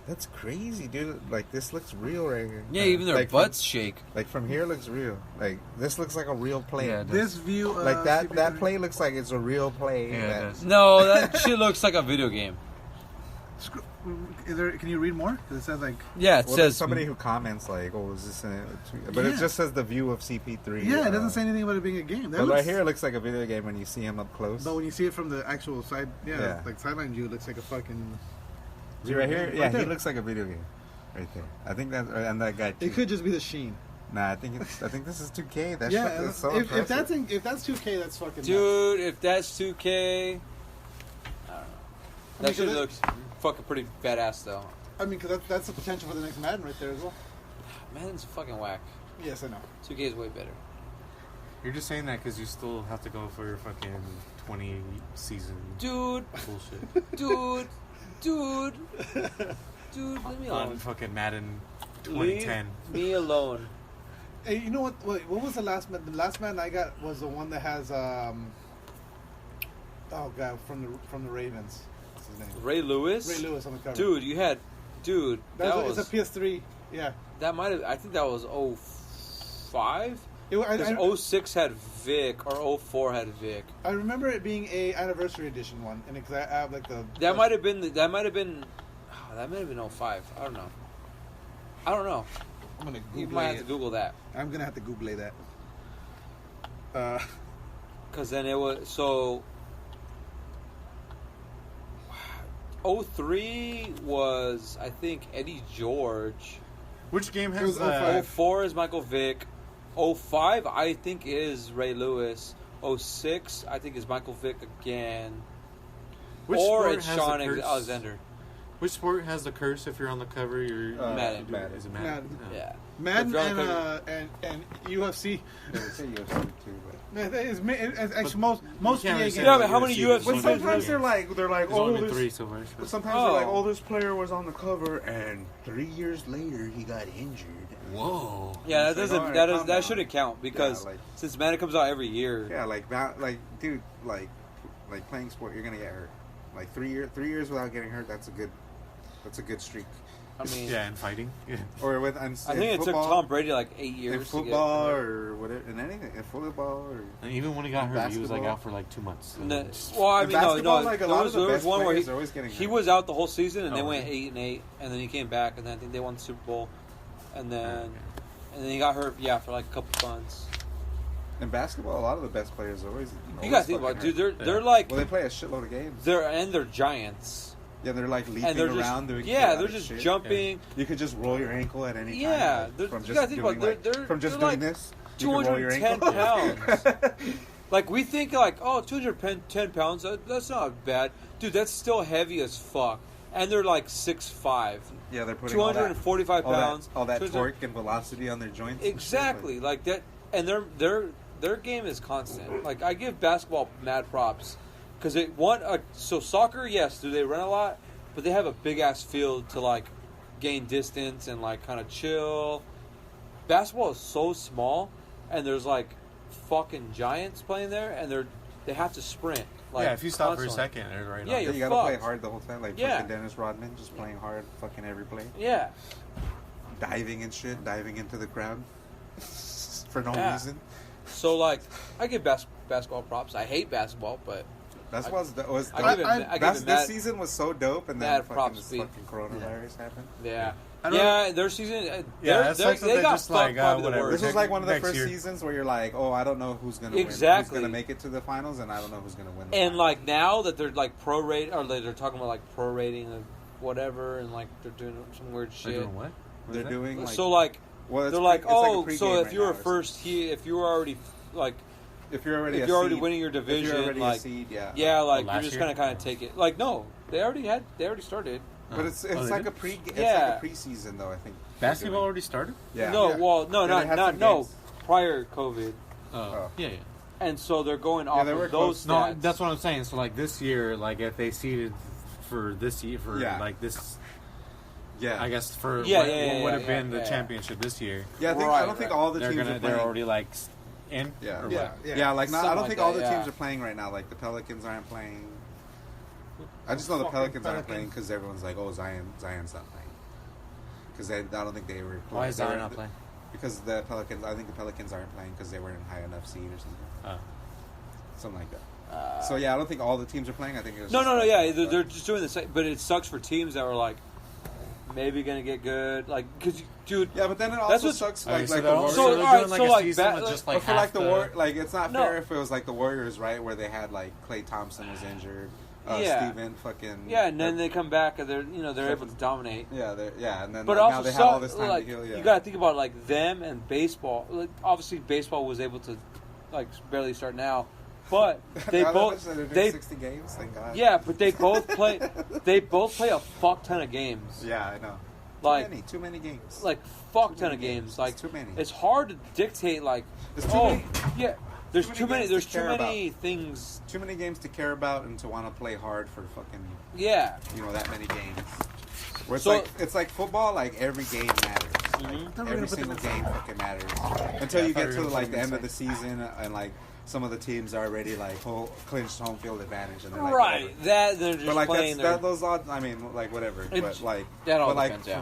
That's crazy, dude. Like this looks real right here. Yeah, even their like butts shake. Like from here looks real. Like this looks like a real play. Yeah, This view, like that play looks like it's a real play. Yeah, it does. No, that shit looks like a video game. Can you read more? Because it says like. Yeah, it Well, says somebody who comments like, "Oh, is this?" But it just says the view of CP3. Yeah, it doesn't say anything about it being a game. But right here, it looks like a video game when you see him up close. But when you see it from the actual side, like sideline view, it looks like a fucking. See right here, yeah, Right there. he looks like a video game. Right there. I think that, and that guy too. It could just be the sheen. Nah, I think this is 2K. That Yeah, shit is so if that's impressive. if that's 2K, that's fucking. dude, if that's 2K, I don't know. That shit cause looks fucking pretty badass though. I mean, because that's the potential for the next Madden right there as well. Man's fucking whack. Yes, I know. 2K is way better. You're just saying that because you still have to go for your fucking 20 season Dude, bullshit. dude, leave me On alone. fucking Madden Leave 2010. me alone. Hey, you know what? Wait, what was the last man? The last man I got was the one that has oh god, from the Ravens. What's his name? Ray Lewis? Ray Lewis on the cover. Dude, you had... Dude, that was... It's a PS3. Yeah. That might have... I think that was 05? I Because 06 had Vic, or 04 had Vic. I remember it being a anniversary edition one, and because I have like the... That might have been... That might have been 05. I don't know. I'm gonna Google You might have to Google that. I'm gonna have to Google that. Because then it was... So... 03 was, I think, Eddie George. Which game It has was that? 04 is Michael Vick. 05, I think, is Ray Lewis. 06, I think, is Michael Vick again. Which or sport it's has Sean the curse? Alexander. Which sport has the curse if you're on the cover? You're Madden. Is it Madden? Yeah. Madden If you're on and UFC. Yeah, they say UFC too, but Man, that is actually most You can't EA really games. say Yeah, but how many UFC, UFC there's But only sometimes three. they're like, There's only been this. 3 so far. But sometimes they're like, Oh. this player was on the cover, and 3 years later he got injured. Whoa. Yeah, that It's like, doesn't. alright, That calm that down. shouldn't count because Yeah, like- since Madden comes out every year. Yeah, like that, dude, like playing sport, you're gonna get hurt. Like 3 years without getting hurt, that's a good streak. I mean, Yeah, and fighting. Yeah. Or with I think it took Tom Brady like 8 years. in football or whatever, in anything, in football or And even when he got hurt, he was like Basketball. out for like 2 months. To get. Well, I In mean, no. basketball, like, a lot of the There was best one where players are always getting he hurt. was out the whole season and they Oh, went okay. 8-8, and then he came back and then I think they won the Super Bowl, and then he got hurt. Yeah, for like a couple months. in basketball, a lot of the best players are always. You gotta think about it, dude. They're like Well, they play a shitload of games. they're giants. Yeah, they're like leaping And they're around just doing. they're chaotic just shit. jumping. You could just roll your ankle at any time. Yeah, like, they're- from you just gotta think doing about it, like, they're- from just they're doing like this. You can roll your 210 ankle. pounds. Like we think like 210 pounds. That's not bad, dude. That's still heavy as fuck. And they're like 6'5". Yeah, they're putting 245 pounds. all that 200 torque and velocity on their joints. and shit, Exactly, like that, and their game is constant. Like I give basketball mad props because so soccer, yes, do they run a lot, but they have a big ass field to like gain distance and like kind of chill. Basketball is so small, and there's like fucking giants playing there, and they have to sprint. Like, if you stop constantly. for a second, they're right Yeah, on. you're You gotta fucked. play hard the whole time, like fucking Dennis Rodman, just playing hard fucking every play. Yeah. Diving and shit, diving into the crowd for no Yeah. reason. So, like, I give basketball props. I hate basketball, but That's this season was so dope, and then fucking coronavirus happened. Yeah. Yeah, their season. It sucks that they they got just like, fucked by the whatever. worst. This was like one of the Next first year. seasons where you're like, oh, I don't know who's gonna Exactly. win, who's gonna make it to the finals, and I don't know who's gonna win. The And finals. like now that they're like prorate, or they're talking about like prorating of whatever, and like they're doing some weird shit. They're doing what? they're doing like, So like well, they're like, it's like a oh, pregame so if right you were now or first here, if you were already like, if you're already already seed, winning your division, if you're already like a seed, like you're last just year? gonna kind of take it. Like no, they already started. But it's they like did? a pre it's Yeah. like a preseason though. I think Basketball already started? Yeah. No, Yeah. well, no, Yeah, they had some no, games. prior COVID, Oh. Yeah. and so they're going off they were of those No, stats. that's what I'm saying. So like this year, like if they seeded for this year, for Yeah. like this, Yeah, I guess for Yeah, what, yeah, what would yeah, have been yeah, the yeah. championship this year. Yeah, I Right, don't think right. all the They're teams are they're playing. already like in. Yeah, or Yeah, what? yeah. yeah. Like not, I don't Something think like all the that, teams yeah. are playing right now. Like the Pelicans aren't playing. I just know the Pelicans aren't playing because everyone's like, "Oh, Zion's not playing." Because I don't think they were. Why is Zion not playing? Because the Pelicans, I think the Pelicans aren't playing because they weren't high enough seed or something, something like that. So yeah, I don't think all the teams are playing. I think it was No, just no, no. like- Yeah, they're just doing the same. But it sucks for teams that were like maybe gonna get good, like because dude. Yeah, but then it That's also what- sucks. Okay, Like, so like they're the also Warriors. So, they're alright, doing like so, a like, season ba- with just But like for like half the war, like it's not No. fair if it was like the Warriors, right, where they had like Klay Thompson was injured, Yeah. Steven fucking Yeah, and then they come back and they're able to dominate. yeah, and then But like, also, now they have all this time like, to heal. Yeah, you got to think about like them and baseball. Like, obviously, baseball was able to like barely start now, but they Now that both they're doing they 60 games. Thank God. yeah, but they both play a fuck ton of games. Yeah, I know. Like Too many games. like fuck Too ton many of games. games. Like It's too many. It's hard to dictate. Like There's too many- yeah, there's too too many many. games There's to too care many things. too many games to care about and to want to play hard for fucking Yeah. that many games. Where it's So- it's like football. Like every game matters. Mhm. Like, every single game fucking matters until you get to like the end of the season and like some of the teams are already like clinched home field advantage and they're like, Right. whatever. That they're just But like playing. those odds. I mean, like whatever. It's- But like that all but like depends, yeah.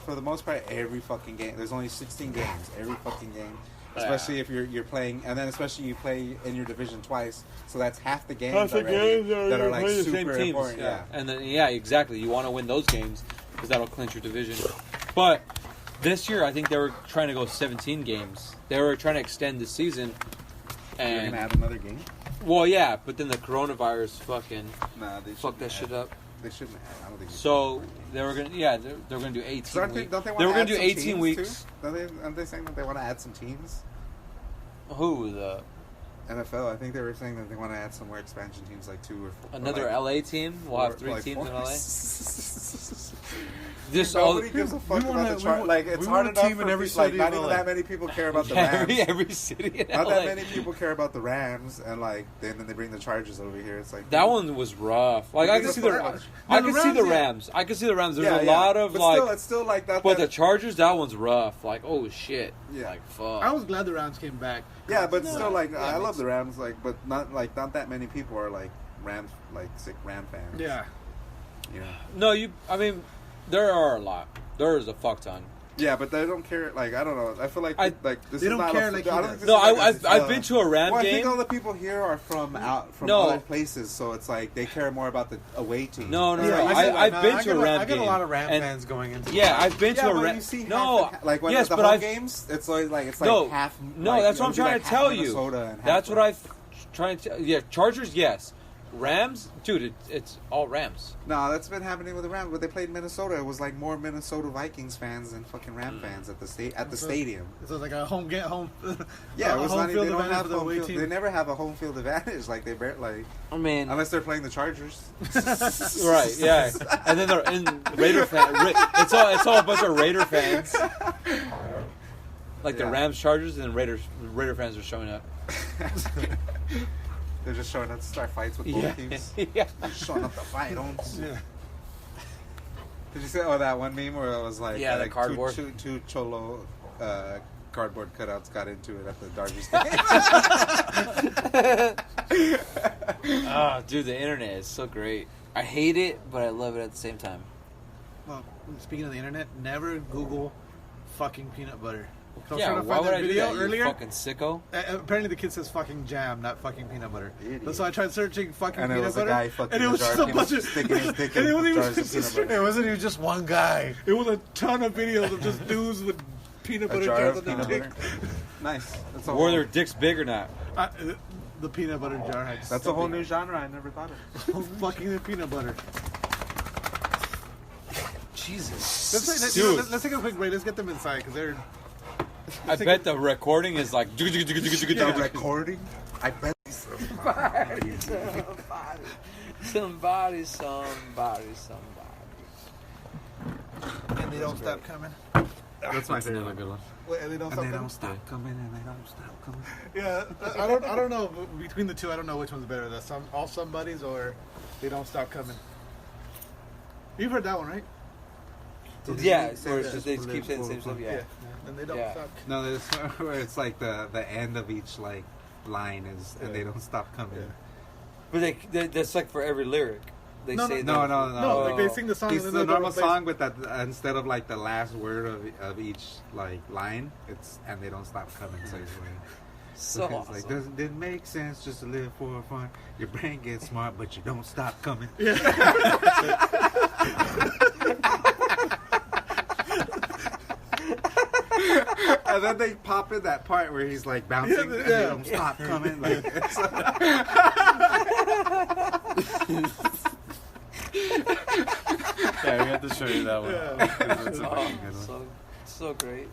for the most part, every fucking game. There's only 16 games. Every fucking game. Especially if you're playing, and then especially you play in your division twice, so that's half the games already that are like super important. Yeah. And then exactly. You want to win those games because that'll clinch your division. But this year, I think they were trying to go 17 games. They were trying to extend the season. You're And gonna add another game? well, yeah, but then the coronavirus fucking Nah, they fucked that shit up. They shouldn't add. I don't think. So they were gonna, they were gonna do 18 So weeks. don't they want They were to gonna add do some 18 teams weeks. Too? Aren't they saying that they want to add some teams? Who the NFL. I think they were saying that they want to add some more expansion teams, like 2 or 4. another LA team? We'll have 3 teams in LA. This Nobody all gives a fuck wanna- about the chart. we Like want- it's we hard want a enough team for in every people, like city not in even LA. that many people care about the Rams. every city in Not LA. that many people care about the Rams, and like then they bring the Chargers over here. It's like That one was rough. Like I Who could see gives a the, fuck? I No, could the see the Rams, yeah. Rams. I could see the Rams. There's Yeah, a yeah. lot of but like, still, it's still like that. but the Chargers, that one's rough. Like, oh shit. Yeah. Like fuck. I was glad the Rams came back. yeah, but still like Yeah, I it love the Rams, like but not that many people are like Rams, like sick Ram fans. Yeah. you know. No, I mean, there are a lot. There is a fuck ton. Yeah, but they don't care. Like I don't know. I feel like this they is don't not care a, like I he don't does. think this No, is like I've been to a Ram well, I think game. all the people here are from No. other places, so it's like they care more about the away team. No, no, Yeah, no. I I've been to a Ram I get game. a lot of Ram and- fans going into. Yeah, I've been to Yeah, a but Ram. you see No, half like when yes, the but home I've games, it's always like it's no, like half. no. like, That's what I'm it'll be trying like to half tell Minnesota you. and half That's what like- I've trying to. Yeah, Chargers, yes. Rams, dude, it's all Rams. No, that's been happening with the Rams. When they played Minnesota, it was like more Minnesota Vikings fans than fucking Ram fans at the stadium. So it's like a home. Yeah, it was home not. They field don't advantage have for the home away field. team. They never have a home field advantage. Like they barely, I mean, unless they're playing the Chargers. right? Yeah, and then they're in Raider fan. It's all a bunch of Raider fans. Like the Yeah. Rams, Chargers, and then Raider fans are showing up. They're just showing up to start fights with both teams. yeah. They're showing up to fight. Yeah. Did you see that one meme where it was like Yeah, the card war. two cholo cardboard cutouts got into it at the Dodgers game. Oh, dude, the internet is so great. I hate it, but I love it at the same time. Well, speaking of the internet, never Google fucking peanut butter. So Yeah, I was why trying to would I find do that that, video you earlier. fucking sicko? Apparently the kid says fucking jam, not fucking peanut butter. Idiot. So I tried searching fucking And it peanut was a butter. guy fucking and it was a jar just a of bunch peanut, of... sticking his dick and it in wasn't jars of even peanut butter. It wasn't even just one guy. It was a ton of videos of just dudes with peanut A butter jar jars of on their peanut dick. butter. Nice. That's a Were whole, their dicks big or not? The peanut butter jar had that's a whole new genre. I never thought of. fucking the peanut butter. Jesus. Let's take a quick break. Let's get them inside because they're... I bet the recording is like... The recording? I bet. Somebody. And they don't stop coming. That's my favorite. Another good one. And they don't stop coming. stop coming, and they don't stop coming. Yeah, I don't know. Between the two, I don't know which one's better. All Somebodies or They Don't Stop Coming. You've heard that one, right? Yeah, They or just they keep saying the same stuff, yeah. And They Don't Yeah. Stop. No, there's where it's like the end of each like line is, and they don't stop coming. Yeah. But that's like for every lyric. They No, say No, No, like they sing the song. It's and the then normal they- song, but that instead of like the last word of each like line, it's and they don't stop coming. So it's like, So it's awesome. like didn't make sense just to live for fun. Your brain gets smart, but you don't stop coming. And then they pop in that part where he's like bouncing and they don't stop coming. Like, it's Yeah, we have to show you that one. it's a fucking good one. So great.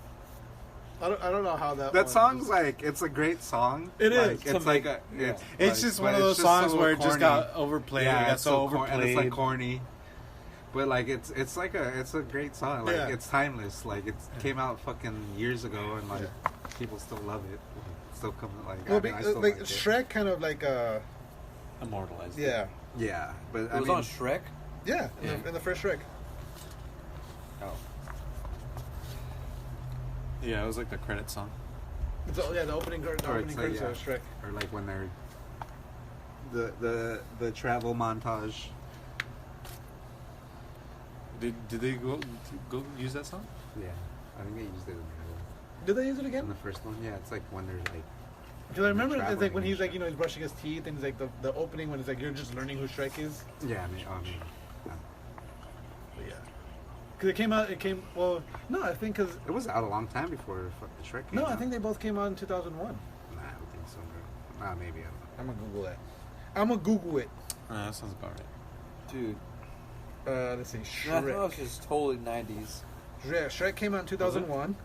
I don't know how that. That one song's was- like it's a great song. It is. Like, it's like a. yeah. It's like- just but one of those it's songs so where it just corny. got overplayed. Yeah, it got it's so corny, and overplayed. it's like corny. But like it's a great song. Like Yeah. it's timeless. Like it came out fucking years ago, and like people still love it. Still come like. Well, I mean, I still like like it. Shrek, kind of like Immortalized. yeah, Yeah, but It I was mean, on Shrek? yeah, Yeah. in the first Shrek. Oh. Yeah, it was like the credit song. It's the opening Or opening it's credits like, of Shrek. or like when they're the travel montage. Did they go use that song? Yeah, I think they used it Did they use it in again? the first one. Yeah, it's like when they're like. Because I remember it's like traveling when and he's like shit. he's brushing his teeth and he's like the opening when it's like you're just learning who Shrek is. Yeah, I mean, But yeah. Because no, I think because it was out a long time before the Shrek came no, out. I think they both came out in 2001. Nah, I don't think so. Bro. Nah, maybe. I don't know. I'm gonna Google that. I'm gonna Google it. That sounds about right. Dude. Let's see, That was Shrek. just totally 90s. Shrek came out in 2001.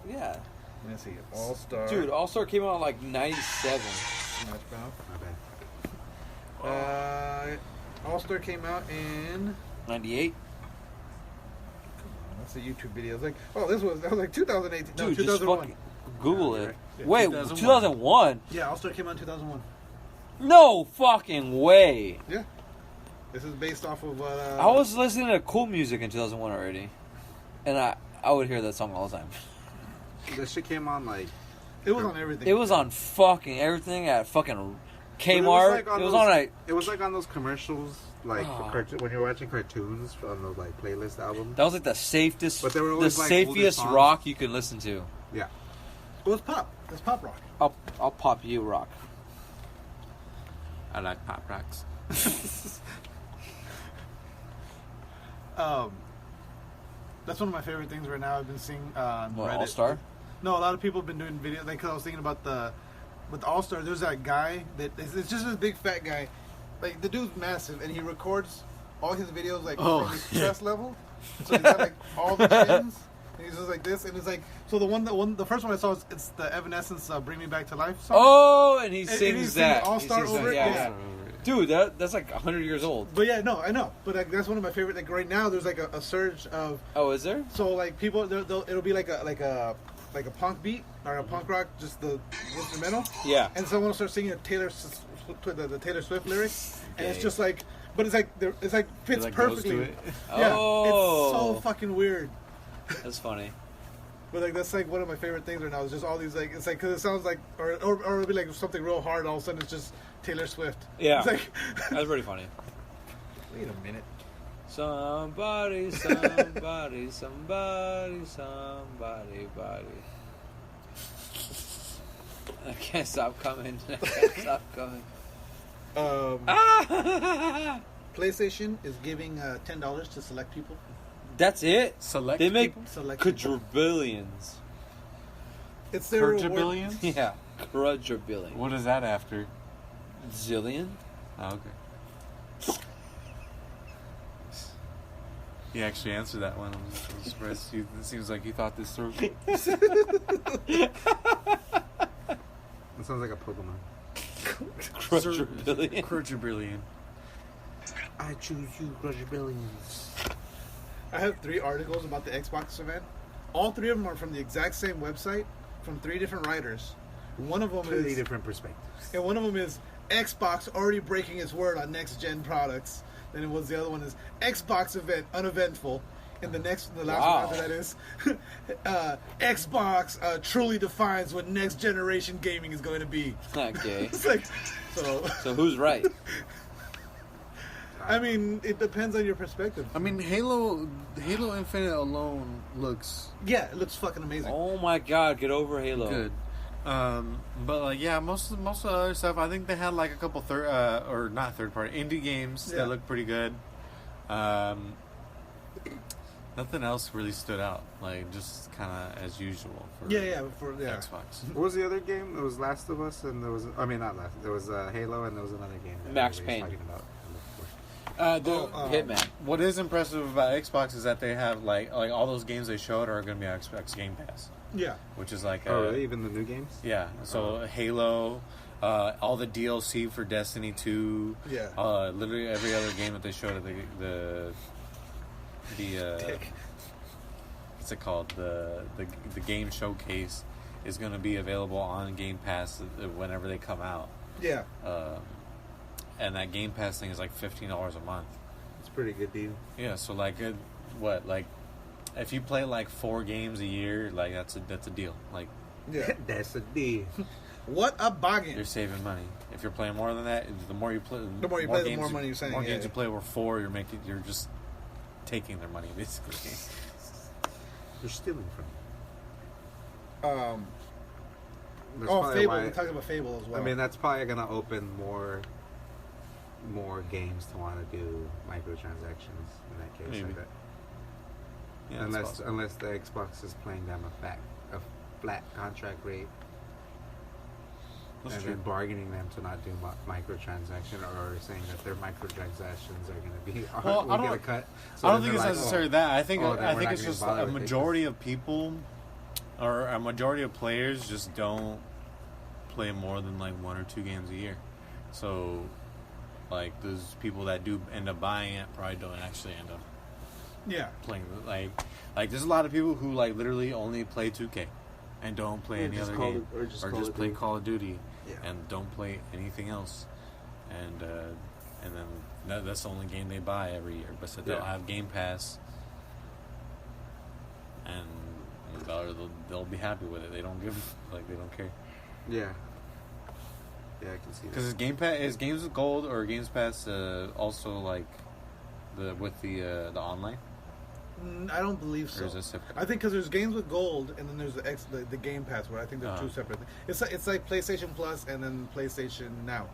Yeah. Let's see, All Star. Dude, All Star came out in like 97. Smash Mouth. My bad. All Star came out in. 98? That's a YouTube video. It's like, that was like 2018. No, Dude, just 2001. fucking Google it. Yeah, Wait, 2001. 2001? Yeah, All Star came out in 2001. No fucking way. Yeah. This is based off of. I was listening to cool music in 2001 already. And I would hear that song all the time. This shit came on like. It was on everything. It was on fucking everything at fucking But Kmart. like It was on a. It was like on those commercials, like Oh. when you're watching cartoons on those like playlist albums. That was like the safest, But they were the always, like, older safest songs. rock you could listen to. Yeah. It was pop. It was pop rock. I'll pop you rock. I like pop rocks. That's one of my favorite things right now. I've been seeing on What, Reddit. All Star? No, a lot of people have been doing videos. Like, cause I was thinking about with All Star. There's that guy it's just this big fat guy. Like the dude's massive, and he records all his videos like from his chest level. So he's got like all the chins. And he's just like this, and it's like so. The first one I saw it's the Evanescence "Bring Me Back to Life" song. Oh, and he And sings he's that. singing All He Star sings over that, it. yeah. Yeah. Dude, that's like 100 years old. But yeah, no, I know. But like, that's one of my favorite. Like right now, there's like a surge of Oh, is there? so like people. It'll be like a punk beat or a punk rock, just the instrumental. Yeah. And someone will start singing the Taylor Swift lyrics, and it's just like, but it's like fits like goes perfectly. to it. Yeah, Oh. it's so fucking weird. That's funny. But like that's like one of my favorite things right now. Is just all these like it's like because it sounds like or it'll be like something real hard. All of a sudden it's just Taylor Swift. Yeah, it's like, that's pretty funny. Wait a minute. Somebody, somebody, somebody, somebody, body. I can't stop coming. I can't stop coming. PlayStation is giving $10 to select people. That's it. Select. They make Select quadrillions. It's their reward. Quadrillions? Yeah, quadrillion. What is that after? Zillion. Oh, okay. He actually answered that one. I'm surprised. It seems like he thought this through. It sounds like a Pokemon. Quadrillion. Quadrillion. I choose you, Quadrillions. I have 3 articles about the Xbox event. All 3 of them are from the exact same website, from 3 different writers. One of them Completely is different perspectives. and one of them is Xbox already breaking its word on next gen products. Then it was the other one is Xbox event uneventful, and the last one after that is Xbox truly defines what next generation gaming is going to be. It's not gay. It's like so. So who's right? I mean, it depends on your perspective. I mean, Halo Infinite alone looks Yeah, it looks fucking amazing. Oh my God! Get over Halo. good. But like, yeah, most of the other stuff, I think they had like a couple third party indie games that look pretty good. Nothing else really stood out. Like just kind of as usual for Xbox. What was the other game? There was Last of Us, and there was there was Halo, and there was another game that Max everybody's Payne. talking about. Hitman. What is impressive about Xbox is that they have like all those games they showed are going to be on Xbox Game Pass. Yeah. Which is like really? Even the new games? Yeah. So Halo, all the DLC for Destiny 2. Yeah. Literally every other game that they showed at the what's it called? The game showcase is going to be available on Game Pass whenever they come out. Yeah. And that Game Pass thing is like $15 a month. It's a pretty good deal. Yeah, so like if you play like 4 games a year, like that's a deal. Like Yeah. That's a deal. What a bargain. you're saving money. If you're playing more than that, the more you play, The more you play, the more money you're saving, More yeah, games yeah. you play over 4, you're just taking their money basically. You're stealing from them. That's Oh, probably Fable. why- We're talking about Fable as well. I mean, that's probably going to open more games to want to do microtransactions in that case. Maybe. Like that. Yeah, that's unless the Xbox is playing them a flat contract rate, That's and true. then bargaining them to not do microtransaction, or saying that their microtransactions are going to be Well, get a cut. So I don't then think it's they're necessarily that. I think then we're not it's gonna just bother a with it. majority of people, or a majority of players, just don't play more than like 1 or 2 games a year. So, like those people that do end up buying it probably don't actually end up playing. Like there's a lot of people who like literally only play 2K and don't play any other game, or just play Call of Duty and don't play anything else. And then that's the only game they buy every year. But so they'll have Game Pass, and they'll be happy with it. They don't they don't care. Yeah, I can see that. Because is Games with Gold or Games Pass also like with the online? I don't believe so. Or is it separate? I think because there's games with gold, and then there's the Game Pass, where I think they're 2 separate things. It's like PlayStation Plus and then PlayStation Now.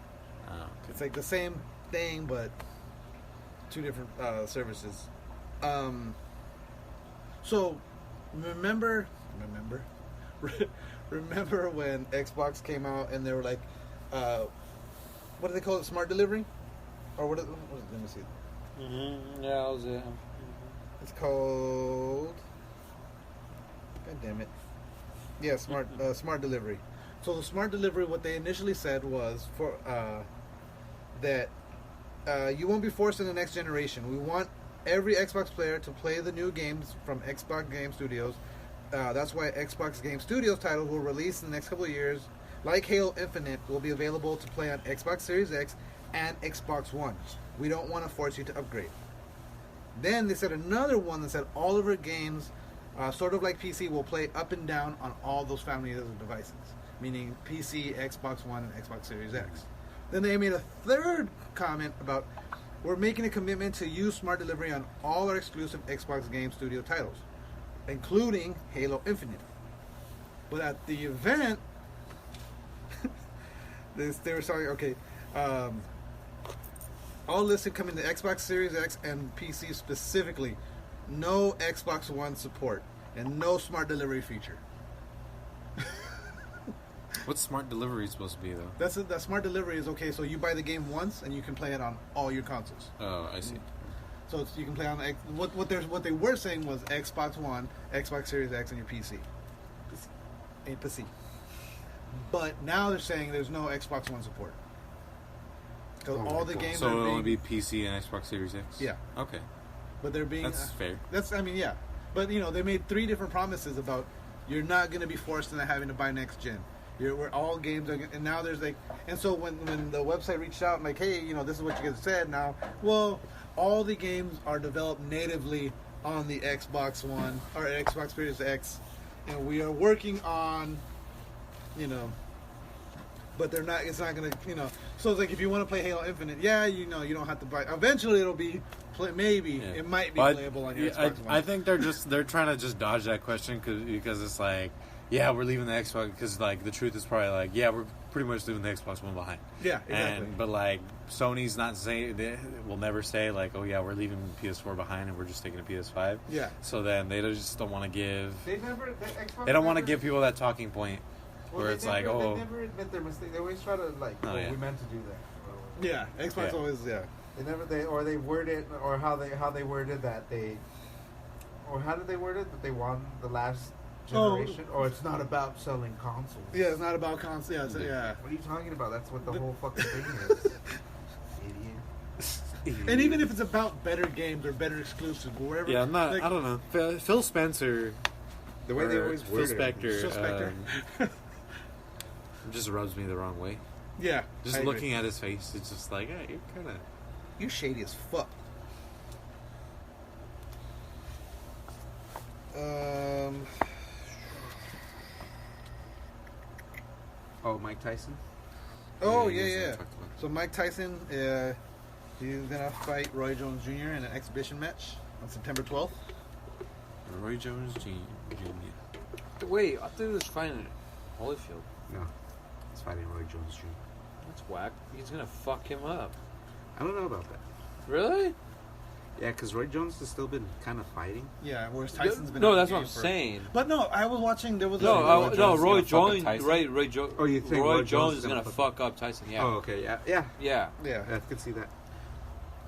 Oh, okay. It's like the same thing, but 2 different services. So remember when Xbox came out and they were like, what do they call it? Smart delivery, or what? Let me see. Mm-hmm. Yeah, that was it. It's called. God damn it! Yeah, smart delivery. So the smart delivery, what they initially said was for that you won't be forced in the next generation. We want every Xbox player to play the new games from Xbox Game Studios. That's why Xbox Game Studios titles will release in the next couple of years, like Halo Infinite, will be available to play on Xbox Series X and Xbox One. We don't want to force you to upgrade. Then they said another one that said all of our games sort of like PC, will play up and down on all those families of devices, meaning PC, Xbox One, and Xbox Series X. Then they made a third comment about, we're making a commitment to use smart delivery on all our exclusive Xbox Game Studio titles, including Halo Infinite. But at the event, they were saying, okay, all listed coming to Xbox Series X and PC specifically, no Xbox One support and no smart delivery feature. What's smart delivery supposed to be though? That smart delivery is okay. So you buy the game once and you can play it on all your consoles. Oh, I see. So you can play on what they were saying was Xbox One, Xbox Series X, and your PC. PC. But now they're saying there's no Xbox One support. Because all the games so are it'll being... only be PC and Xbox Series X? Yeah. Okay. But they're being... That's fair. Yeah. But, they made 3 different promises about you're not going to be forced into having to buy next gen. Where all games are... And now there's like... And so when the website reached out and like, hey, this is what you guys said now. Well, all the games are developed natively on the Xbox One or Xbox Series X. And we are working on, but they're not. It's not gonna, So it's like if you want to play Halo Infinite, you don't have to buy. Eventually, it'll be it might be playable on your Xbox One. I think they're trying to just dodge that question because it's like, yeah, we're leaving the Xbox because like the truth is probably like, yeah, we're pretty much leaving the Xbox One behind. Yeah, exactly. But like Sony's not saying, they will never say like, oh yeah, we're leaving PS4 behind and we're just taking a PS5. Yeah. So then they just don't want to give. Xbox They don't want to give people that talking point. Well, where it's they oh, never admit their mistake. They always try to we meant to do that. Yeah, Xbox always They word it, or how they worded that how did they word it, that they won the last generation, or it's not about selling consoles. Yeah, it's not about consoles. Yeah. What are you talking about? That's what the whole fucking thing is. Idiot. And even if it's about better games or better exclusives, or wherever. Yeah, I don't know. Phil Spencer. The way they always Phil Spector. Phil Spector. Just rubs me the wrong way. Yeah. Just looking at his face, it's just like, hey, you're shady as fuck. Oh, Mike Tyson? Oh, yeah. So Mike Tyson, he's going to fight Roy Jones Jr. in an exhibition match on September 12th. Roy Jones Jr. Wait, I thought he was fighting Holyfield. No. He's fighting Roy Jones Jr. That's whack. He's going to fuck him up. I don't know about that. Really? Yeah, because Roy Jones has still been kind of fighting. Yeah, whereas Tyson's been. No, that's what I'm saying. But no, I was watching. There was Roy Jones. Roy Jones. Oh, you think Roy Jones is gonna fuck up Tyson? Yeah. Oh, okay. Yeah. Yeah. I could see that.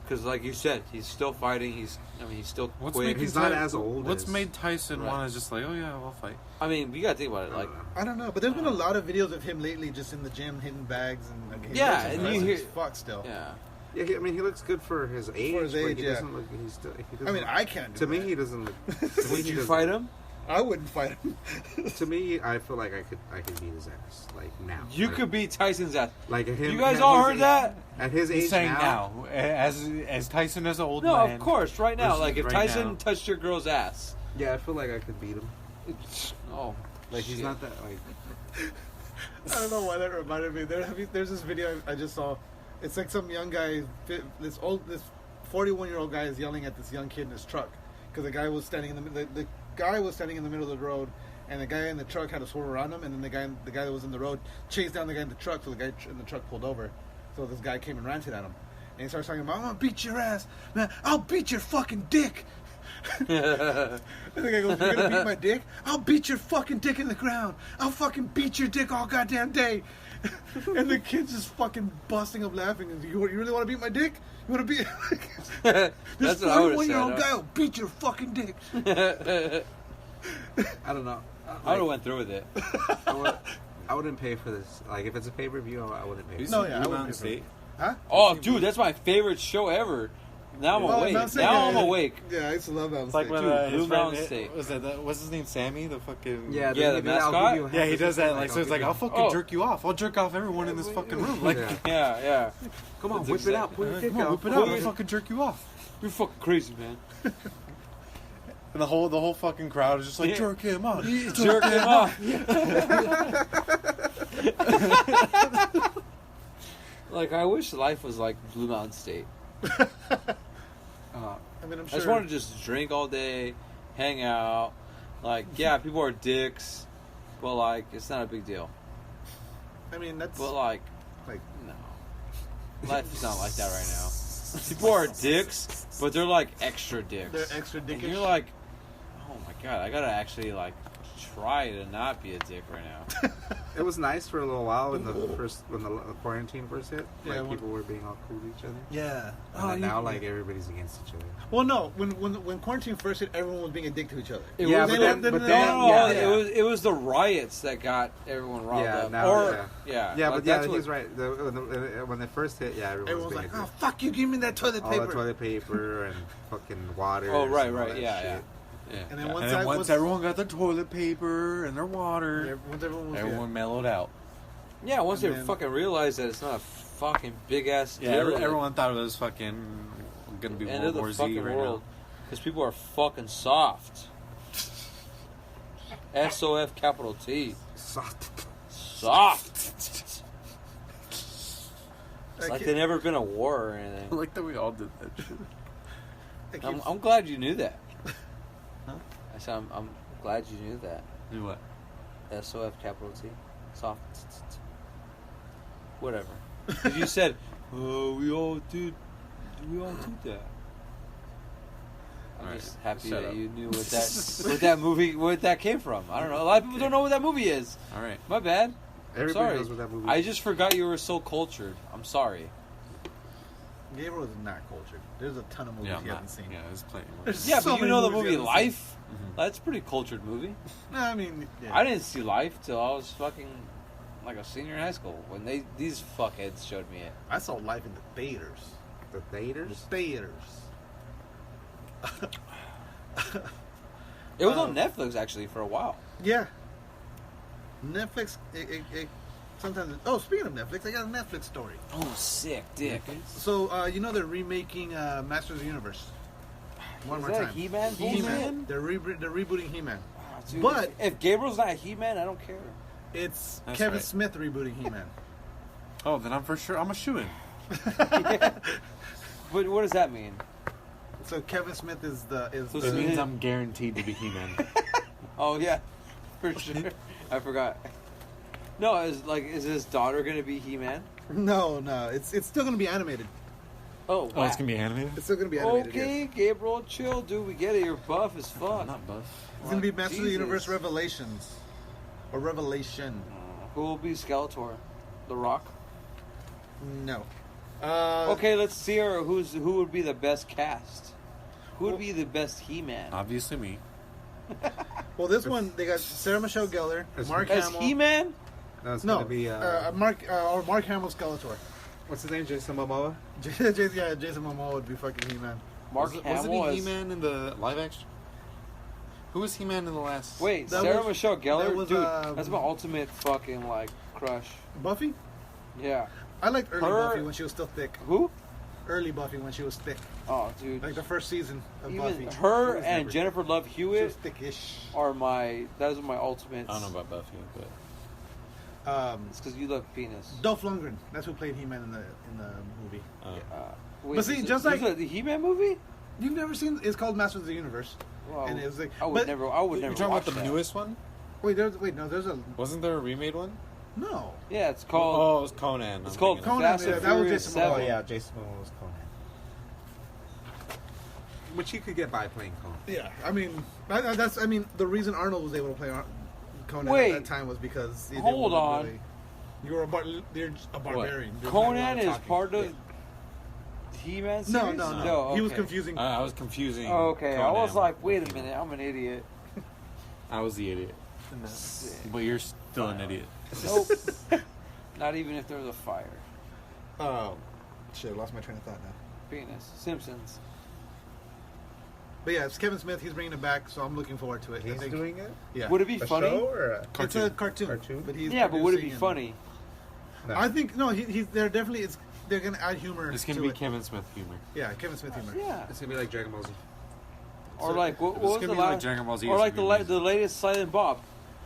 Because, like you said, he's still fighting. He's still quick. He's not as old. What's made Tyson want to just like, oh yeah, we'll fight? I mean, you gotta think about it. Like, I don't know, but there's been a lot of videos of him lately, just in the gym, hitting bags and. Like, and you hear fuck still. Yeah. Yeah, he looks good for his age. For his age, he doesn't look. He's still. I can't. Do to me, that. he doesn't look. Would you fight him? I wouldn't fight him. To me, I feel like I could beat his ass now. You could beat Tyson's ass. Like him. You guys all heard that? At his age saying now, as Tyson as an old man. No, of course, right now. Like if right Tyson now. touched your girl's ass. Yeah, I feel like I could beat him. Like he's not that like. I don't know why that reminded me. There's this video I just saw. It's like some young guy, this 41-year-old guy is yelling at this young kid in his truck because the guy was standing in the guy was standing in the middle of the road, and the guy in the truck had to swerve around him, and then the guy that was in the road chased down the guy in the truck, so the guy in the truck pulled over. So this guy came and ranted at him, and he starts talking about, "I'm gonna beat your ass, man! I'll beat your fucking dick." And the guy goes, "You're gonna beat my dick? I'll beat your fucking dick in the ground. I'll fucking beat your dick all goddamn day." And the kid's just fucking busting up laughing. And you really want to beat my dick? You want to beat this 41-year-old guy will beat your fucking dick. I don't know. I would have went through with it. I wouldn't pay for this. Like if it's a pay-per-view, I wouldn't pay. No, yeah, I Blue wouldn't Mountain pay for State. Huh? Oh, dude, that's my favorite show ever. Now I'm awake. I'm awake. Yeah, I used to love that. It's like when Blue Mountain State. What's his name? Sammy, the fucking the mascot. Yeah, he does that. Like so, it's like I'll fucking jerk you off. I'll jerk off everyone in this fucking room. Like, yeah. Come on, whip it out. Put your dick out. Whip it out. I'll fucking jerk you off. You're fucking crazy, man. And the whole fucking crowd is just like, jerk him off. Jerk him off. Like, I wish life was like Blue Mountain State. I mean, I'm sure. I just want to just drink all day, hang out. Like, yeah, people are dicks, but like, it's not a big deal. I mean, that's. But like, no, life is not like that right now. People are dicks, but they're like extra dicks. They're extra dickish. And you're like, oh my god, I gotta actually like try to not be a dick right now. It was nice for a little while when the quarantine first hit. Yeah, like people were being all cool to each other. Yeah. And then now like everybody's against each other. Well, no. When quarantine first hit, everyone was being a dick to each other. It was the riots that got everyone riled up. Now, that's he's right. When they first hit, everyone was like, "Oh fuck you! Give me that toilet paper." All the toilet paper and fucking water. Oh right, yeah. And then once everyone got their toilet paper and their water, everyone mellowed out. Yeah, once they fucking realized that it's not a fucking big ass deal. Yeah, everyone thought it was fucking gonna be end World of War the Z fucking right world. now. Because people are fucking soft. SOF capital T. Soft. It's like there'd never been a war or anything. I like that we all did that shit. I'm glad you knew that. I said I'm glad you knew that. Do what? SOF capital T. Soft. Whatever. Because you said, oh, we all did that. I'm just happy that you knew what that movie, what that came from. I don't know. A lot of people don't know what that movie is. All right. My bad. Everybody knows what that movie is. I just forgot you were so cultured. I'm sorry. Gabriel is not cultured. There's a ton of movies he hasn't seen. Yeah, there's plenty. Yeah, so but you know the many movies movie he hasn't Life? That's a pretty cultured movie. No, I mean, I didn't see Life till I was fucking like a senior in high school when these fuckheads showed me it. I saw Life in the theaters. The theaters? The theaters. It was on Netflix actually for a while. Yeah. Netflix. Sometimes. Speaking of Netflix, I got a Netflix story. Oh, sick, dick. So they're remaking Masters of the Universe. One more time. He-Man? He-Man. They're rebooting He-Man. Oh, dude, but if Gabriel's not He-Man, I don't care. It's Kevin Smith rebooting He-Man. Oh, then I'm for sure. I'm a shoo-in. But what does that mean? So Kevin Smith is the. It means I'm guaranteed to be He-Man. Oh yeah, for sure. I forgot. No, is his daughter gonna be He-Man? No. It's still gonna be animated. Oh, wow. Oh, it's gonna be animated. It's still gonna be animated. Okay, yes. Gabriel, chill, dude. We get it. You're buff as fuck. I'm not buff. It's gonna be Masters of the Universe Revelations, or Revelation. Who will be Skeletor? The Rock. No. Okay, let's see who would be the best cast. Who would be the best He-Man? Obviously me. Well, this one they got Sarah Michelle Gellar, Mark As Hamill. He-Man? No, it's No, gonna be Mark Hamill Skeletor. what's his name? Jason Momoa. Jason Momoa would be fucking He-Man. Mark Hamill Wasn't as... he He-Man in the live action? Who was He-Man in the last? Wait, That Sarah was- Michelle Gellar? that was, Dude, that's my ultimate fucking, like, crush. Buffy. Yeah. I liked early Her- Buffy when she was still thick. Who? Early Buffy when she was thick, Oh, dude. like the first season of Even Buffy. her She was and never Jennifer Love thick. She Hewitt was thickish. are those are my ultimates. I don't know about Buffy, but It's because you love penis. Dolph Lundgren. That's who played He-Man in the movie. Wait, But see, is just it- like- is it the He-Man movie? You've never seen? It's called Masters of the Universe. Well, And it was like, I would never you're talking about watch the that. newest one? There's a Wasn't there a remade one? no. Yeah, it's called. Oh, it was Conan. It's I'm called thinking of. Conan, Fast yeah, and that was Furious Jason Momoa. 7. Jason Momoa was Conan. Which he could get by playing Conan. Yeah, I mean, the reason Arnold was able to play Conan Wait. at that time was because he Hold didn't on. really, you're just a barbarian. There's not a lot Conan is talking. part of He-Man No, series? no. He was okay. confusing. I was confusing. Oh, okay, I Conan was like, wait a with minute, He-Man. I'm an idiot. I was the idiot. But you're still an idiot. Nope. Not even if there's a fire. Oh, shit! I lost my train of thought now. Penis. Simpsons. But yeah, it's Kevin Smith. He's bringing it back, so I'm looking forward to it. I He's think- doing it? Yeah. Would it be A funny? show or a It's a cartoon. But he's Yeah, but would it be producing funny? and- No. I think no. They're definitely. They're gonna add humor. It's going to to be it. Kevin Smith humor. Yeah, Kevin Smith humor. Yeah. It's gonna be like Dragon Ball Z. Or like what It's was gonna the be like last? Dragon Ball Z. Or is like gonna be the latest Silent Bob,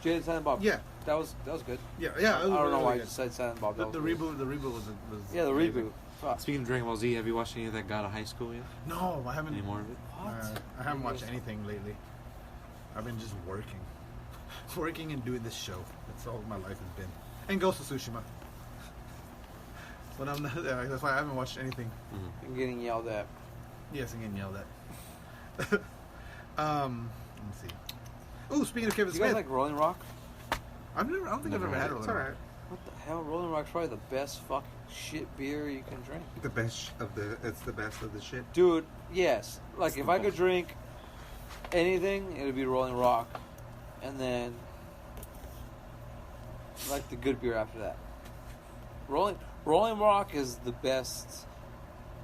Jaded Silent Bob. Yeah, that was good. yeah. I don't know why I just said Silent Bob. The reboot was yeah, the amazing. reboot. Fuck. Speaking of Dragon Ball Z, have you watched any of that God of High School yet? No, I haven't. Any more of it? I haven't watched anything lately. I've been just working and doing this show. That's all my life has been. And Ghost of Tsushima. But I'm not, that's why I haven't watched anything. And getting yelled at. Yes, and getting yelled at. Let me see. Oh, speaking of Kevin You Smith, guys like Rolling Rock? I don't think I've ever had it. It's alright. What the hell? Rolling Rock's probably the best fucking shit beer you can drink. The best of the. It's the best of the shit. Dude, yes. Like, if I could drink anything, it would be Rolling Rock. And then, like, the good beer after that. Rolling Rock is the best.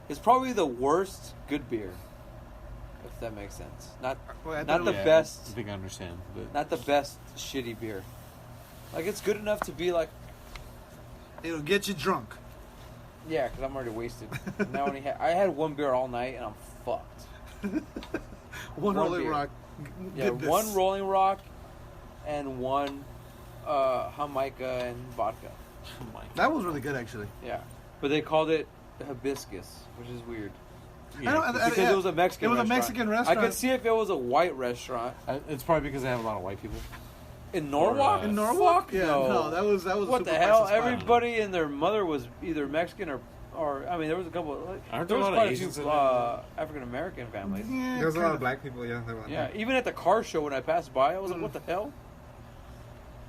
It's probably the worst good beer. If that makes sense. Not the best. I think I understand. But Not the best shitty beer. Like, it's good enough to be like, It'll get you drunk. yeah, because I'm already wasted. Now I had one beer all night and I'm fucked. One Rolling beer. Rock. Yeah, did this. one Rolling Rock and one Jamaica and vodka. oh my That was really good, actually. Yeah, but they called it hibiscus, which is weird because yeah. it was a Mexican. It was a restaurant. Mexican restaurant. I could see if it was a white restaurant It's probably because they have a lot of white people. in Norwalk. In Norwalk? Fuck Yeah, no, that was what a the super hell? pricey spot. Everybody and their mother was either Mexican or I mean, there was a couple. Aren't There there was a lot of quite a Asians few in there? African American families. Yeah, There was a lot kinda. of black people. Yeah, there were. Yeah, even at the car show when I passed by, I was like, Mm. "What the hell?"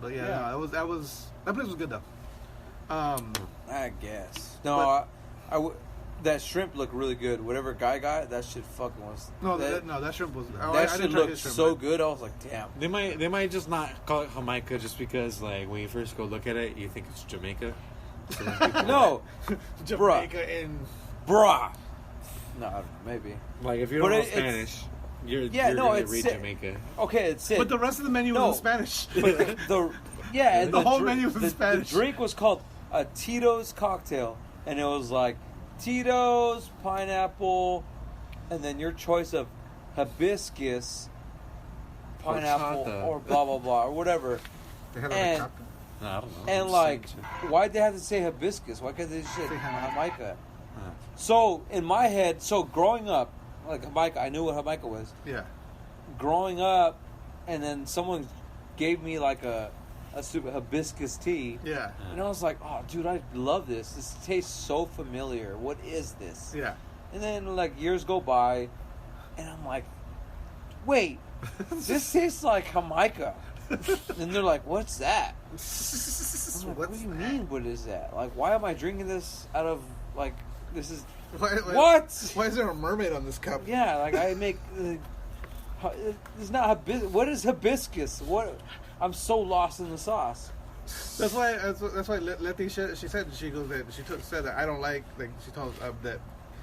But yeah, Yeah. no, that place was good though. I guess. No, that shrimp looked really good. Whatever guy got, that shit fucking was. That shrimp was. That I shit didn't try looked his shrimp, so but- good. I was like, damn. They might just not call it Jamaica just because like when you first go look at it, you think it's Jamaica. So when people- No, Jamaica and bruh. No, I don't know, maybe. like if you But don't know it's- Spanish, you're Yeah, no, gonna it's read si- Jamaica. Okay, it's it. but the rest of the menu No. was in Spanish. But and The whole drink- menu was in the Spanish. drink was called a Tito's cocktail, and it was like Tito's, pineapple, and then your choice of hibiscus, pineapple, Horchata. or blah blah blah or whatever. They had And- like No, I don't know. And I'm like, just saying why'd they have to say hibiscus? Why can't they just say Say Jamaica? Uh. So in my head, growing up, like Jamaica, I knew what Jamaica was. Yeah. Growing up, and then someone gave me like a super hibiscus tea, Yeah. and I was like, oh, dude, I love this. This tastes so familiar. What is this? Yeah. And then like years go by, and I'm like, wait, this tastes like Jamaica. And they're like, what's that? I'm like, what do you mean? What is that? Like, why am I drinking this out of like this is what? Why is there a mermaid on this cup? Yeah, like I make. It's not hibiscus. What is hibiscus? What? I'm so lost in the sauce. That's why Letty said she goes that said that I don't like she told us that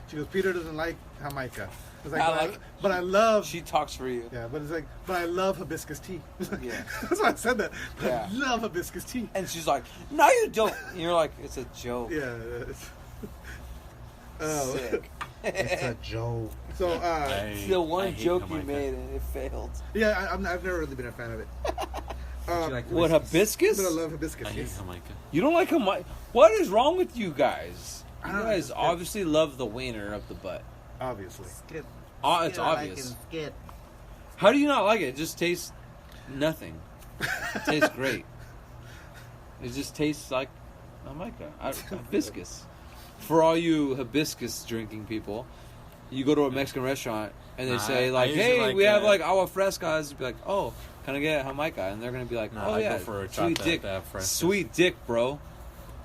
she goes Peter doesn't like Jamaica. It's like, but I love. She talks for you. Yeah, but it's like, but I love hibiscus tea. Yeah. That's why I said that. Yeah. I love hibiscus tea. And she's like, no, you don't. And you're like, it's a joke. Yeah. Oh. Sick. It's a joke. So, It's the one I hate joke you Jamaica. made and it failed. yeah, I've never really been a fan of it. What, hibiscus? But I love hibiscus. I hate Yes. Jamaica. You don't like Jamaica? What is wrong with you guys? You I don't know, guys it's- obviously love the wiener up the butt. Obviously. Skip. It's obvious. How do you not like it? It just tastes nothing. It tastes great. It just tastes like Jamaica. Hibiscus. For all you hibiscus drinking people, you go to a Mexican restaurant and they Nah, say I like, usually "Hey, like, we have like agua frescas." You'd be like, "Oh, can I get Jamaica?" And they're gonna be like, No, "Oh I yeah, go for sweet horchata dick, to have frescas. sweet dick, bro."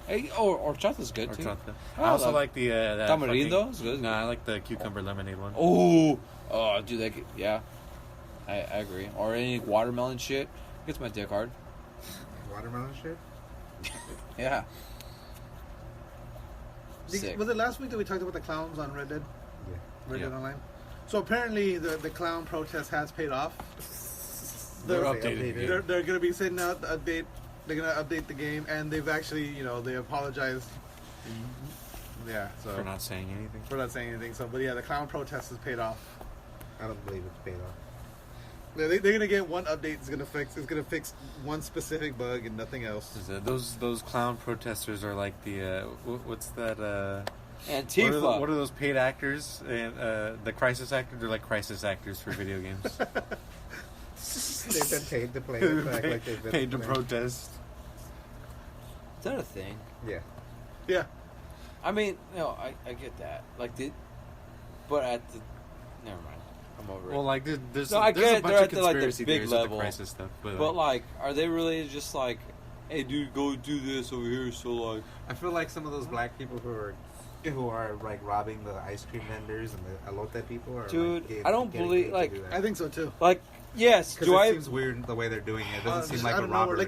Hey, or horchata's good too. Horchata. Oh, I also like- like the that Tamarindo fucking- is good. No, I like the cucumber lemonade one. Oh, dude, that yeah, I agree. Or any watermelon shit gets my dick hard. Watermelon shit? Yeah. Sick. Was it last week that we talked about the clowns on Red Dead? Yeah. Red Dead Yeah. Online? So apparently the clown protest has paid off. They're They're, updated. they're going to be sending out the update. They're going to update the game, and they've actually, they apologized. Yeah, so For not saying anything. saying anything. So, but yeah, the clown protest has paid off. I don't believe it's paid off. They're gonna get one update. It's gonna fix one specific bug and nothing else. Those clown protesters are like the what's that? Antifa. What are those paid actors? And the crisis actors. They're like crisis actors for video games. They've been paid to play it. Like they've been paid to protest. Is that a thing? Yeah. Yeah. I mean, no, I get that. Like, but at the, never mind. I'm over it. Well, like, there's I there's get a bunch they're of at the, like, the conspiracy big theories with level. the crisis stuff, but like, are they really just like, hey, dude, go do this over here? So like, I feel like some of those black people who are like robbing the ice cream vendors and the elote people are. Dude, like, I don't believe like. I think so too. Like, yes, Because it seems weird the way they're doing it. It doesn't seem like a robbery.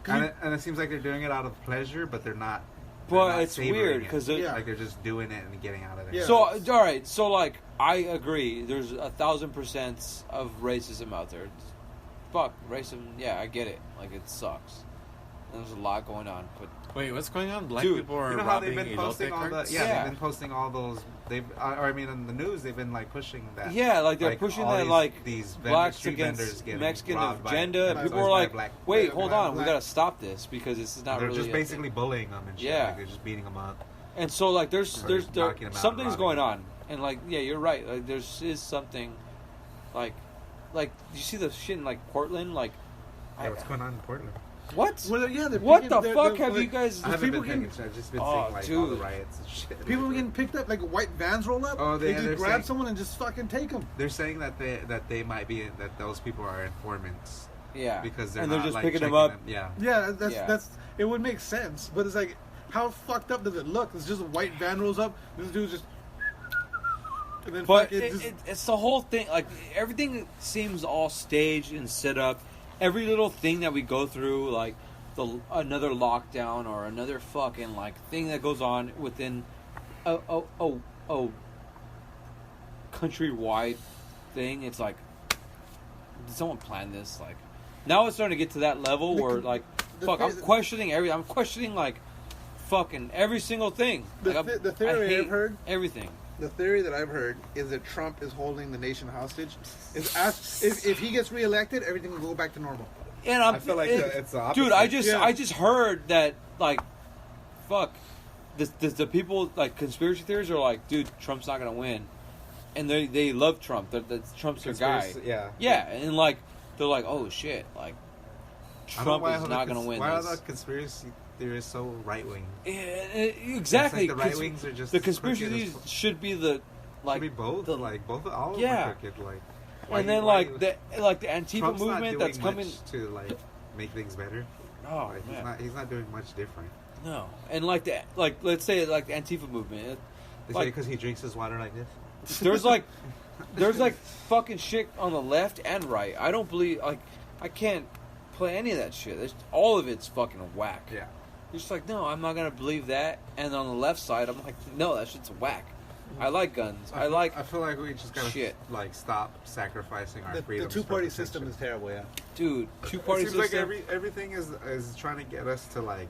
And it seems like they're doing it out of pleasure, but they're not. But it's weird because like they're just doing it and getting out of there. Yeah. So all right, so like I agree. There's 1,000% of racism out there. Fuck racism. Yeah, I get it. Like it sucks. There's a lot going on. But wait, what's going on? Black dude, people are you know how robbing they've been posting all the they've been posting all those. In the news they've been like pushing that. Yeah, like they're pushing that like these blacks against Mexican agenda. And people are like, wait, hold on, we gotta stop this because this is not they're really. They're just basically bullying them and shit. Yeah, like they're just beating them up. And so like there's something's going them. on, and like yeah, you're right. Like is something, like you see the shit in like Portland, like. What's going on in Portland? What? Well, yeah, what the fuck have you guys? I haven't been paying attention. I've just been seeing like all the riots and shit. People are getting picked up, like white vans roll up. Oh, they just grab someone and just fucking take them. They're saying that they might be that those people are informants. Yeah, because they're just like, picking them up. Yeah, that's it would make sense, but it's like how fucked up does it look? It's just a white van rolls up. This dude's just. And then but it's the whole thing. Like everything seems all staged and set up. Every little thing that we go through, like another lockdown or another fucking like thing that goes on within a countrywide thing, it's like, did someone plan this? Like, now it's starting to get to that level where like, fuck, I'm questioning I'm questioning like, fucking every single thing. The theory I've heard, everything. The theory that I've heard is that Trump is holding the nation hostage. If he gets reelected, everything will go back to normal. And I feel like it's the opposite. Dude, I just heard that like, fuck, the people like conspiracy theories are like, dude, Trump's not gonna win, and they love Trump. Trump's their guy. Yeah, and like they're like, oh shit, like Trump is not gonna win. Why are the conspiracy theories so right wing? Exactly. Like the right wings are just the conspiracy theories should be the like should be both. All of them are crooked. Like. And then the Antifa Trump's movement that's coming to like make things better. Oh, like, he's not doing much different. No, and let's say like the Antifa movement. They say because he drinks his water like this. There's like fucking shit on the left and right. I don't believe I can't play any of that shit. All of it's fucking whack. Yeah. You're just like, no, I'm not gonna believe that. And on the left side, I'm like, no, that shit's whack. I like guns. I feel like we just gotta like stop sacrificing our freedom. The two-party system is terrible, yeah. Dude, two-party system. It seems like everything is trying to get us to like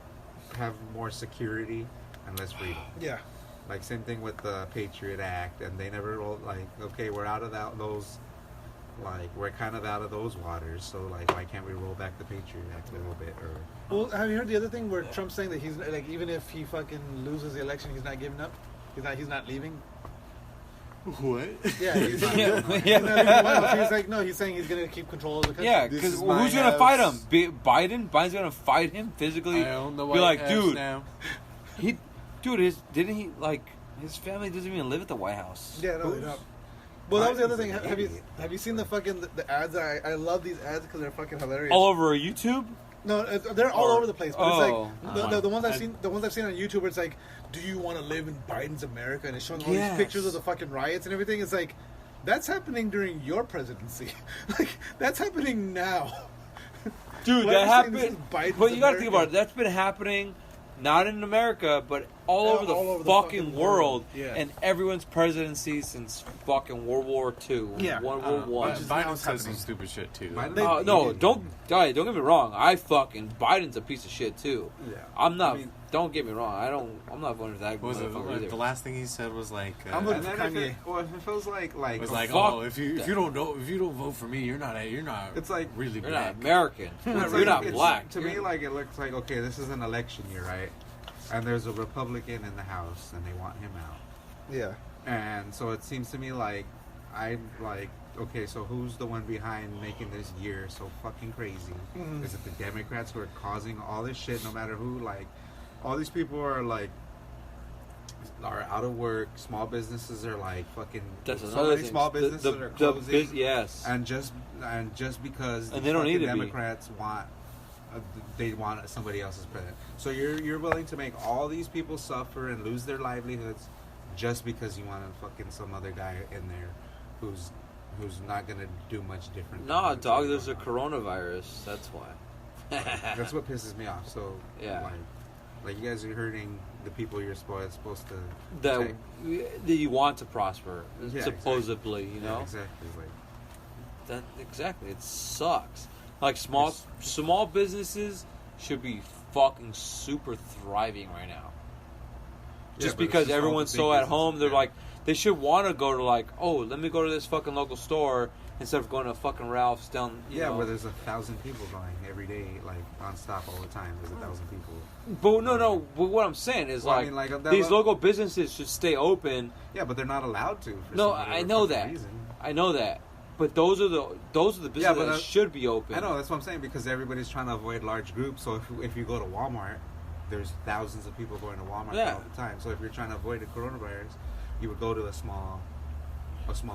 have more security and less freedom. Yeah. Like same thing with the Patriot Act, and they never rolled like, okay, we're out of those. Like we're kind of out of those waters, so like why can't we roll back the Patriot Act a little bit? Or well, have you heard the other thing where Trump's saying that he's like even if he fucking loses the election, he's not giving up. He's not leaving. What? Yeah, he's not leaving. He's like, no, he's saying he's going to keep control of the country. Yeah, because who's going to fight him? Biden? Biden's going to fight him physically? I own the White White House dude, now. Didn't he, like, his family doesn't even live at the White House. Yeah, no, they don't. Well, that was the other thing. Have you seen the fucking the ads? I love these ads because they're fucking hilarious. All over YouTube? No, they're all over the place. But it's like the ones I've seen on YouTube. It's like, do you want to live in Biden's America? And it's showing all these pictures of the fucking riots and everything. It's like, that's happening during your presidency. Like that's happening now. Dude, that happened. But you got to think about it. That's been happening, not in America, but all over the fucking world, Yeah. and everyone's presidency since fucking World War II, World War One. Biden says some stupid shit too. No, don't get me wrong. Biden's a piece of shit too. Yeah. I'm not. Don't get me wrong. I'm not voting for that. Was it the last thing he said was like? I'm voting for Kanye. Kanye. If it feels like it was like, if you don't vote for me, you're not. It's like really you're black. not American. You're not black. To me, like it looks like okay, this is an election year, right? And there's a Republican in the House, and they want him out. Yeah. And so it seems to me like okay, so who's the one behind making this year so fucking crazy? Mm-hmm. Is it the Democrats who are causing all this shit? No matter who, like, all these people are out of work. Small businesses are like fucking. That's so another many thing. small businesses are closing. Yes. And just because and they don't need to Democrats want. They want somebody else's president. So you're willing to make all these people suffer and lose their livelihoods just because you want fucking some other guy in there who's not gonna do much different. No, dog. There's a coronavirus. That's why. That's what pisses me off. So yeah, like you guys are hurting the people you're supposed to that you want to prosper. Yeah, supposedly, exactly. you know. Yeah, exactly. That exactly. It sucks. Like small businesses should be fucking super thriving right now. Just because everyone's so at home, they're like, they should want to go to like, oh, let me go to this fucking local store instead of going to fucking Ralph's down. You know. Where there's 1,000 people going every day, like nonstop all the time. There's 1,000 people. But no. But what I'm saying is these local businesses should stay open. Yeah, but they're not allowed to. I know that. Reason. I know that. But those are the businesses that should be open. I know, that's what I'm saying, because everybody's trying to avoid large groups. So if you go to Walmart, there's thousands of people going to Walmart all the time. So if you're trying to avoid the coronavirus, you would go to a small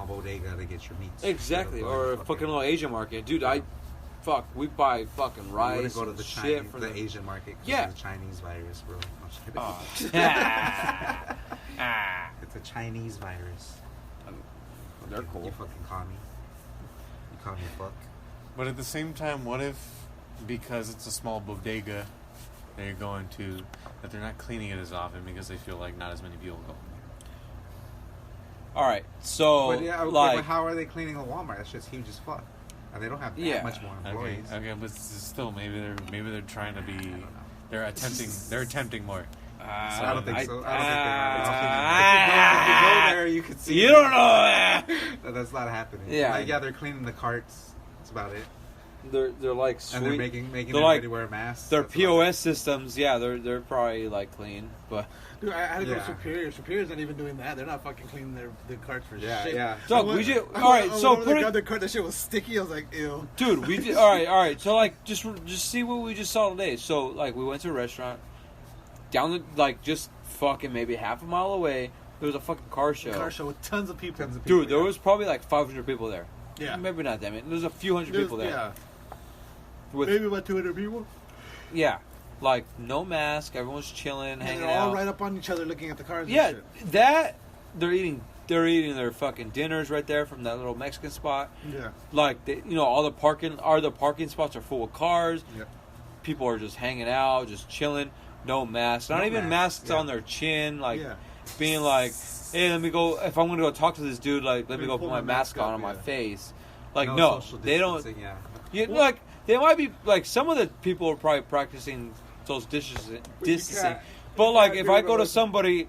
bodega to get your meats. Exactly, or a fucking little Asian market, dude. We buy fucking rice. You go to the shit for the Asian market. Yeah, it's a Chinese virus, bro. It's a Chinese virus. They're cool. You fucking commie. You commie fuck. But at the same time, what if because it's a small bodega they're going to that they're not cleaning it as often because they feel like not as many people go. All right, so but how are they cleaning a Walmart? That shit's huge as fuck, and they don't have that much more employees. Okay, but still, maybe they're trying to be. They're attempting more. I don't think so. If you go there, you could see. You don't know. That's not happening. Yeah, they're cleaning the carts. That's about it. They're like sweet. And they're making everybody wear masks. Their POS systems, they're probably like clean, but. Dude, I had to go to Superior. Superior's not even doing that. They're not fucking cleaning their carts for shit. Yeah. Dog, we just all right. So put it. Their cart, that shit was sticky. I was like, ew. Dude, we did all right. So like, just see what we just saw today. So like, we went to a restaurant down just fucking maybe half a mile away. There was a fucking car show. With tons of people. Dude, there was probably like 500 people there. Yeah. Maybe not that many. There's a few hundred people there. Yeah. Maybe about 200 people. Yeah. Like, no mask, everyone's chilling, hanging out. They're all right up on each other looking at the cars yeah, and shit. That, they're eating their fucking dinners right there from that little Mexican spot. Yeah. Like, all the parking spots are full of cars. Yep. People are just hanging out, just chilling. No masks. Not even masks on their chin. Like, being like, hey, let me go, if I'm going to go talk to this dude, like, let me go put my mask on my face. Like, no they don't. Like, they might be, like, some of the people are probably practicing social distancing. But, like, if I go to somebody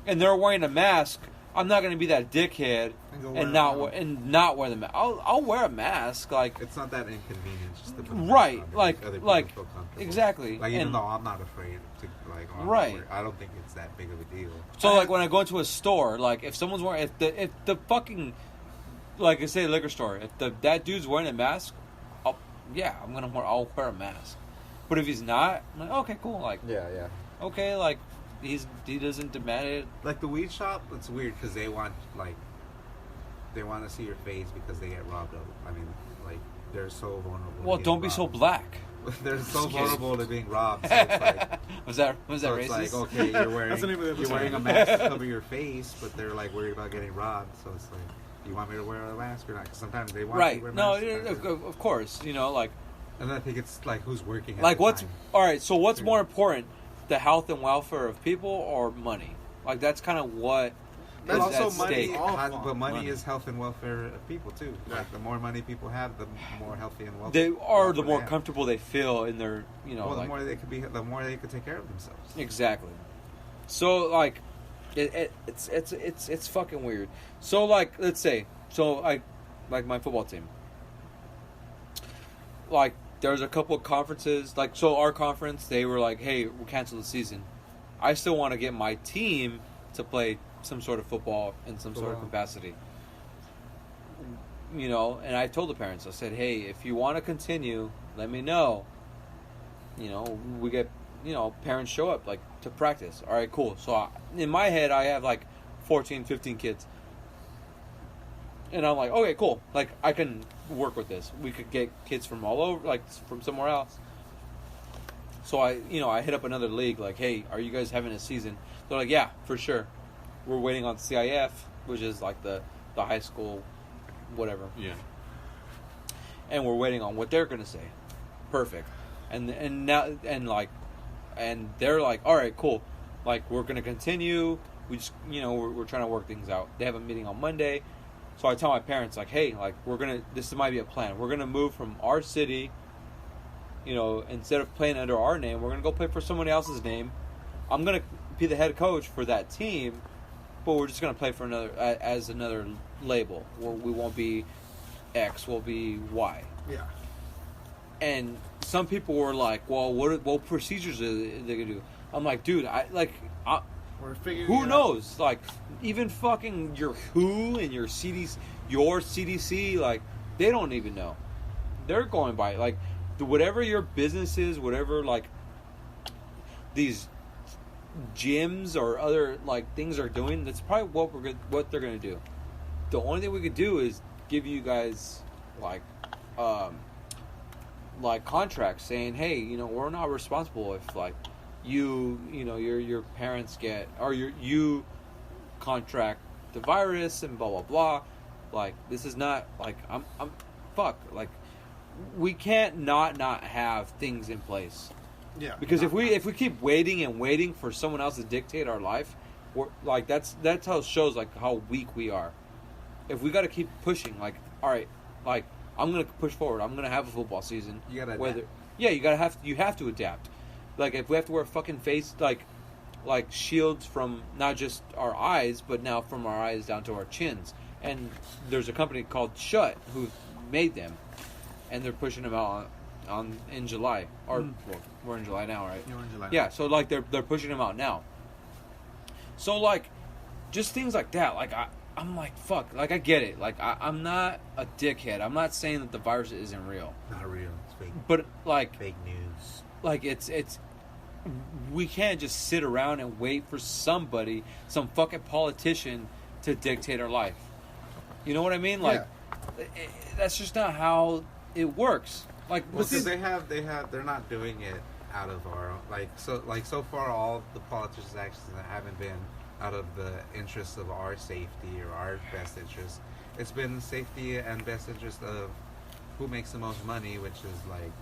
and they're wearing a mask, I'm not going to be that dickhead and not wear the mask. I'll wear a mask. Like, it's not that inconvenient. Just to right. Like, feel exactly. Like, even though I'm not afraid to, like, I don't think it's that big of a deal. So, like, when I go into a store, like, if someone's wearing, if the fucking, like I say, liquor store, if that dude's wearing a mask, I'll wear a mask. But if he's not, I'm like, okay, cool. Like, okay, like, he doesn't demand it. Like the weed shop, it's weird because they want to see your face because they get robbed of. I mean, like, they're so vulnerable. Well, don't be so black. They're so vulnerable to being robbed. So it's like, was that so racist? It's like, okay, you're wearing a mask to cover your face, but they're like worried about getting robbed. So it's like, you want me to wear a mask or not? Because sometimes they want you to wear masks. No, of course, like. And I think it's like who's working. Like, all right? So what's more important? the health and welfare of people or money? Like, that's kind of what But is also at money, stake. but money is health and welfare of people too. Like the more money people have, the more healthy and They wealthy. are the more comfortable they feel in their, you know. Well, the like, more they could be, the more they could take care of themselves. Exactly. So like, it's fucking weird. So like, let's say, like my football team. Like, there's a couple of conferences. Like, so our conference, they were like, "Hey, we'll cancel the season." I still want to get my team to play some sort of football in some sort of capacity. You know, and I told the parents, I said, "Hey, if you want to continue, let me know." You know, we get, you know, parents show up, like, to practice. All right, cool. So in my head, I have like 14, 15 kids. And I'm like, okay, cool. Like, I can work with this. We could get kids from all over, like, from somewhere else. So I hit up another league, like, hey, are you guys having a season? They're like, yeah, for sure. We're waiting on CIF, which is like the high school, whatever. Yeah. And we're waiting on what they're gonna say. Perfect. And they're like, all right, cool. Like, we're gonna continue. We just, you know, we're trying to work things out. They have a meeting on Monday. So I tell my parents, like, hey, like, this might be a plan. We're gonna move from our city. You know, instead of playing under our name, we're gonna go play for someone else's name. I'm gonna be the head coach for that team, but we're just gonna play for another label. We won't be X, we'll be Y. Yeah. And some people were like, "Well, what procedures are they gonna do?" I'm like, "Dude, We're figuring who it knows? Like, even fucking your WHO and your CDC, like, they don't even know. They're going by like whatever your business is, whatever like these gyms or other like things are doing. That's probably what they're gonna do. The only thing we could do is give you guys like contracts saying, hey, you know, we're not responsible if like you know your parents get or you contract the virus and blah blah blah. Like, this is not like I'm fuck, like, we can't not have things in place. Yeah. Because if we keep waiting and waiting for someone else to dictate our life, we're like, that's how it shows like how weak we are. If we got to keep pushing, like, all right, like, I'm gonna push forward. I'm gonna have a football season. You gotta adapt. Yeah, you have to adapt. Like, if we have to wear fucking face like shields from not just our eyes, but now from our eyes down to our chins. And there's a company called Shut who made them, and they're pushing them out in July. Or well, we're in July now, right? You're in July. Yeah, so like they're pushing them out now. So like, just things like that. Like I'm like, fuck. Like, I get it. Like, I'm not a dickhead. I'm not saying that the virus isn't real. Not real. It's fake. But like, Fake news. like it's we can't just sit around and wait for somebody, some fucking politician, to dictate our life. You know what I mean? Like, that's just not how it works. Like, well, because they're not doing it out of our own, so far all the politicians' actions haven't been out of the interests of our safety or our best interest. It's been safety and best interest of who makes the most money, which is like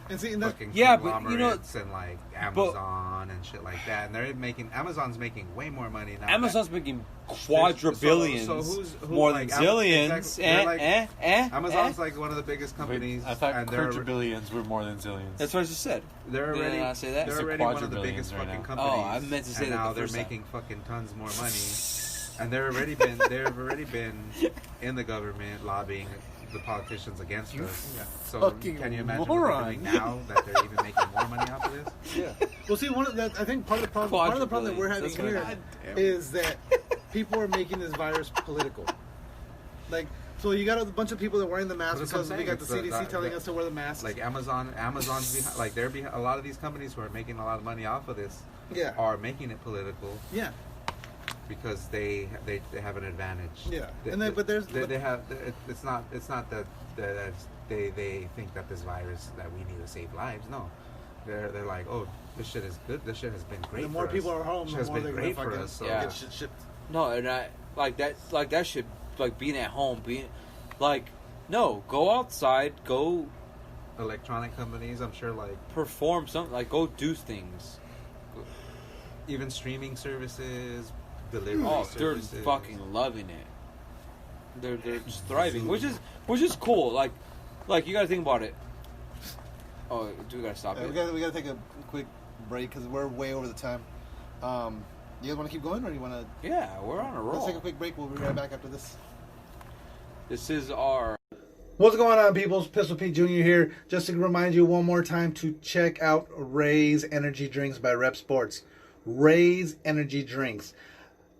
fucking conglomerates and like Amazon and shit like that. And Amazon's making way more money now. Amazon's making quadrillions, so who's more like, than zillions. Exactly. Amazon's like one of the biggest companies. I thought and quadrillions were more than zillions. That's what I just said. They're already, Did I not say that? They're already one of the biggest right fucking now. companies. Oh, I meant to say and that now the they're first time. making fucking tons more money. And they've already been in the government lobbying the politicians against us. Yeah. So can you imagine what they're doing now that they're even making more money off of this? Yeah. Well, see, I think part of the problem that we're having here is that people are making this virus political. Like, so you got a bunch of people that are wearing the masks because we got the CDC telling us to wear the masks. Like Amazon's behind, like a lot of these companies who are making a lot of money off of this. Yeah. Are making it political. Yeah. Because they have an advantage. Yeah, it's not that they think that this virus that we need to save lives. No, they're like, oh, this shit is good. This shit has been great. The more people are home, the more they're great for us. So get shit shipped. No, and I like that should, like, being at home, go outside, go electronic companies. I'm sure, like, perform something, like, go do things. even streaming services, delivery services. They're fucking loving it. They're just thriving, which is cool. Like you got to think about it. Oh, do we got to stop it? We got to take a quick break because we're way over the time. You guys want to keep going, or do you want to? Yeah, we're on a roll. Let's take a quick break. We'll be right back after this. This is our. What's going on, peoples? Pistol Pete Jr. here. Just to remind you one more time to check out Ray's Energy Drinks by Rep Sports. Ray's Energy Drinks.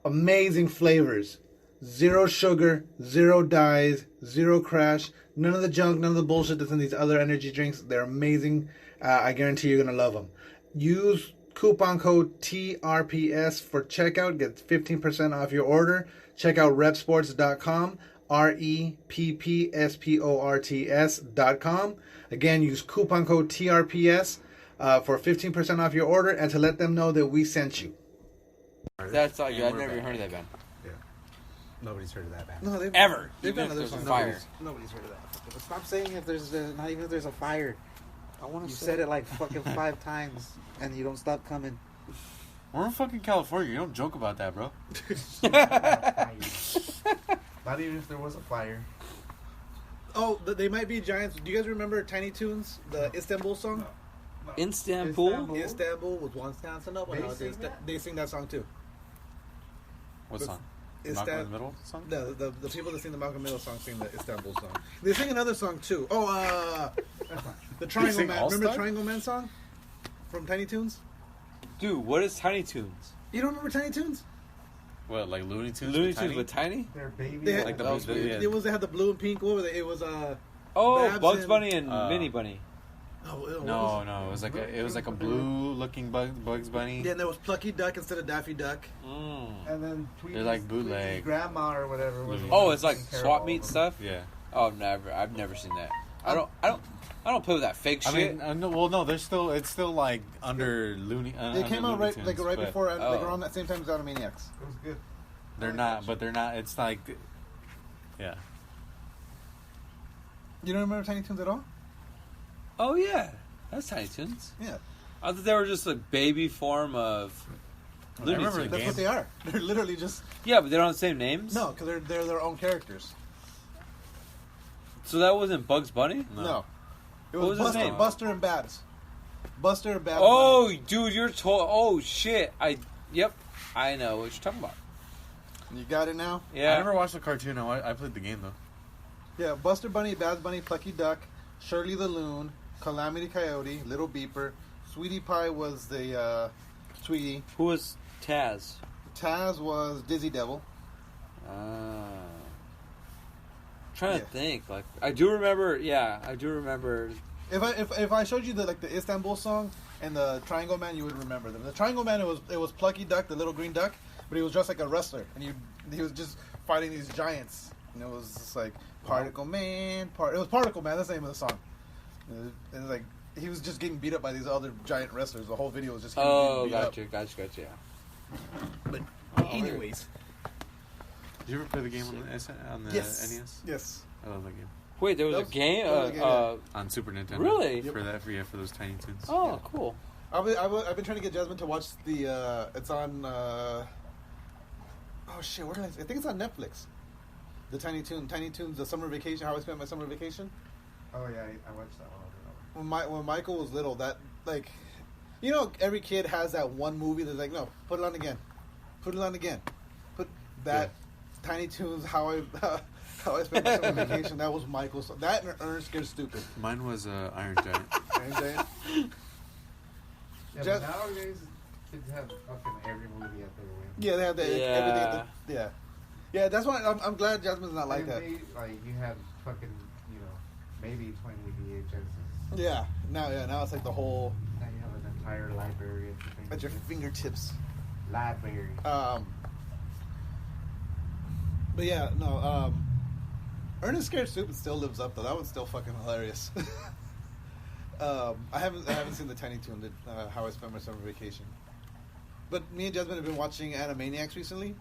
Amazing flavors. 0 sugar, 0 dyes, 0 crash. None of the junk, none of the bullshit that's in these other energy drinks. They're amazing. I guarantee you're going to love them. Use coupon code TRPS for checkout. Get 15% off your order. Check out repsports.com. REPPSPORTS.com. Again, use coupon code TRPS for 15% off your order and to let them know that we sent you. That's all good. I've never heard of that band. Yeah. Nobody's heard of that band. No, They've done other songs. Fire. Nobody's heard of that. Stop saying if there's not even if there's a fire. I want to. You said it like fucking 5 times and you don't stop coming. We're in fucking California. You don't joke about that, bro. Not even if there was a fire. Oh, they might be giants. Do you guys remember Tiny Toons, the Istanbul song? No. Istanbul? Istanbul was once dancing up. They sing that song too. What song? Malcolm in the Middle song? The people that sing the Malcolm Middle song sing the Istanbul song. They sing another song too. Oh, the Triangle Man. Remember the Triangle Man song from Tiny Toons? Dude, what is Tiny Toons? You don't remember Tiny Toons? What, like Looney Tunes? Looney Tunes with Tiny? They're baby. They had, like they had the blue and pink. What was it? It was Oh, Bugs and, Bunny and Minnie Bunny. No, it was like a blue looking Bugs Bunny. Yeah, and there was Plucky Duck instead of Daffy Duck. And then they're like bootleg. Grandma or whatever. Oh, it's like swap meet stuff. Yeah. Oh, never. I've never seen that. I don't play with that fake shit. I mean, no. It's still like under Looney. They came out right Tunes, right before, like around that same time as Animaniacs. It was good. They're not. It's like, yeah. You don't remember Tiny Toons at all? Oh yeah, that's Tiny Toons. Yeah. I thought they were just a baby form of Looney Tunes. That's what they are. They're literally just. Yeah, but they don't have the same names. No, because they're their own characters. So that wasn't Bugs Bunny? No. It What was his Buster, name? Buster and Babs. Buster and Babs. Oh, dude, you're told. Oh shit! Yep, I know what you're talking about. You got it now? Yeah. I never watched the cartoon. I played the game though. Yeah, Buster Bunny, Babs Bunny, Plucky Duck, Shirley the Loon, Calamity Coyote, Little Beeper, Sweetie Pie was the Sweetie. Who was Taz? Taz was Dizzy Devil. Trying to think. Like I do remember. Yeah, I do remember. If I showed you the Istanbul song and the Triangle Man, you would remember them. The Triangle Man, it was Plucky Duck, the little green duck, but he was just like a wrestler, and he was just fighting these giants, and it was just like Particle Man. It was Particle Man. That's the name of the song. And it was like he was just getting beat up by these other giant wrestlers. The whole video was just getting beat up. Gotcha. But anyways, Did you ever play the game on the NES? Yes. I love that game. Wait, there was a game On Super Nintendo. Really? For those Tiny Toons. Oh, cool. I've been trying to get Jasmine to watch the. It's on. Oh shit! Where did I think it's on Netflix. The Tiny Toons, the summer vacation. How I spent my summer vacation. Oh yeah, I watched that one. When Michael was little, that like, every kid has that one movie that's like, no, put it on again, put that Tiny Toons. How I spent my summer vacation. That was Michael's. That and Ernest Scared Stupid. Mine was Iron Giant. Iron Giant. Yeah, but nowadays kids have fucking every movie at their whim. Yeah, they have that. Yeah. Everything. Yeah. That's why I'm glad Jasmine's not like that. Like you have fucking, maybe 20 VHSs. Yeah. Now it's like the whole. Now you have an entire library At your fingertips. Library. But yeah, no. Ernest Scared Stupid still lives up though. That one's still fucking hilarious. I haven't seen the Tiny Toon. How I Spent My Summer Vacation. But me and Jasmine have been watching Animaniacs recently,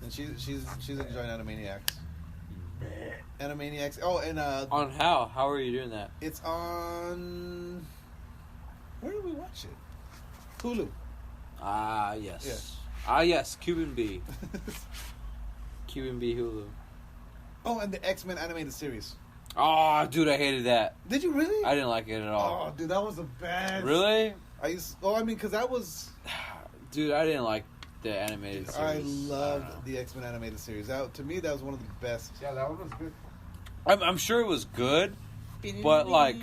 and she's enjoying Animaniacs. Animaniacs. Oh, and on how? How are you doing that? It's on. Where did we watch it? Hulu. Ah, yes. Yeah. Ah, yes. Cuban B. Cuban B Hulu. Oh, and the X-Men animated series. Oh, dude, I hated that. Did you really? I didn't like it at all. Oh, dude, that was the best. Really? Because that was... Dude, I didn't like the animated series. I loved the X-Men animated series. To me, that was one of the best. Yeah, that one was good. I'm sure it was good, but, like, I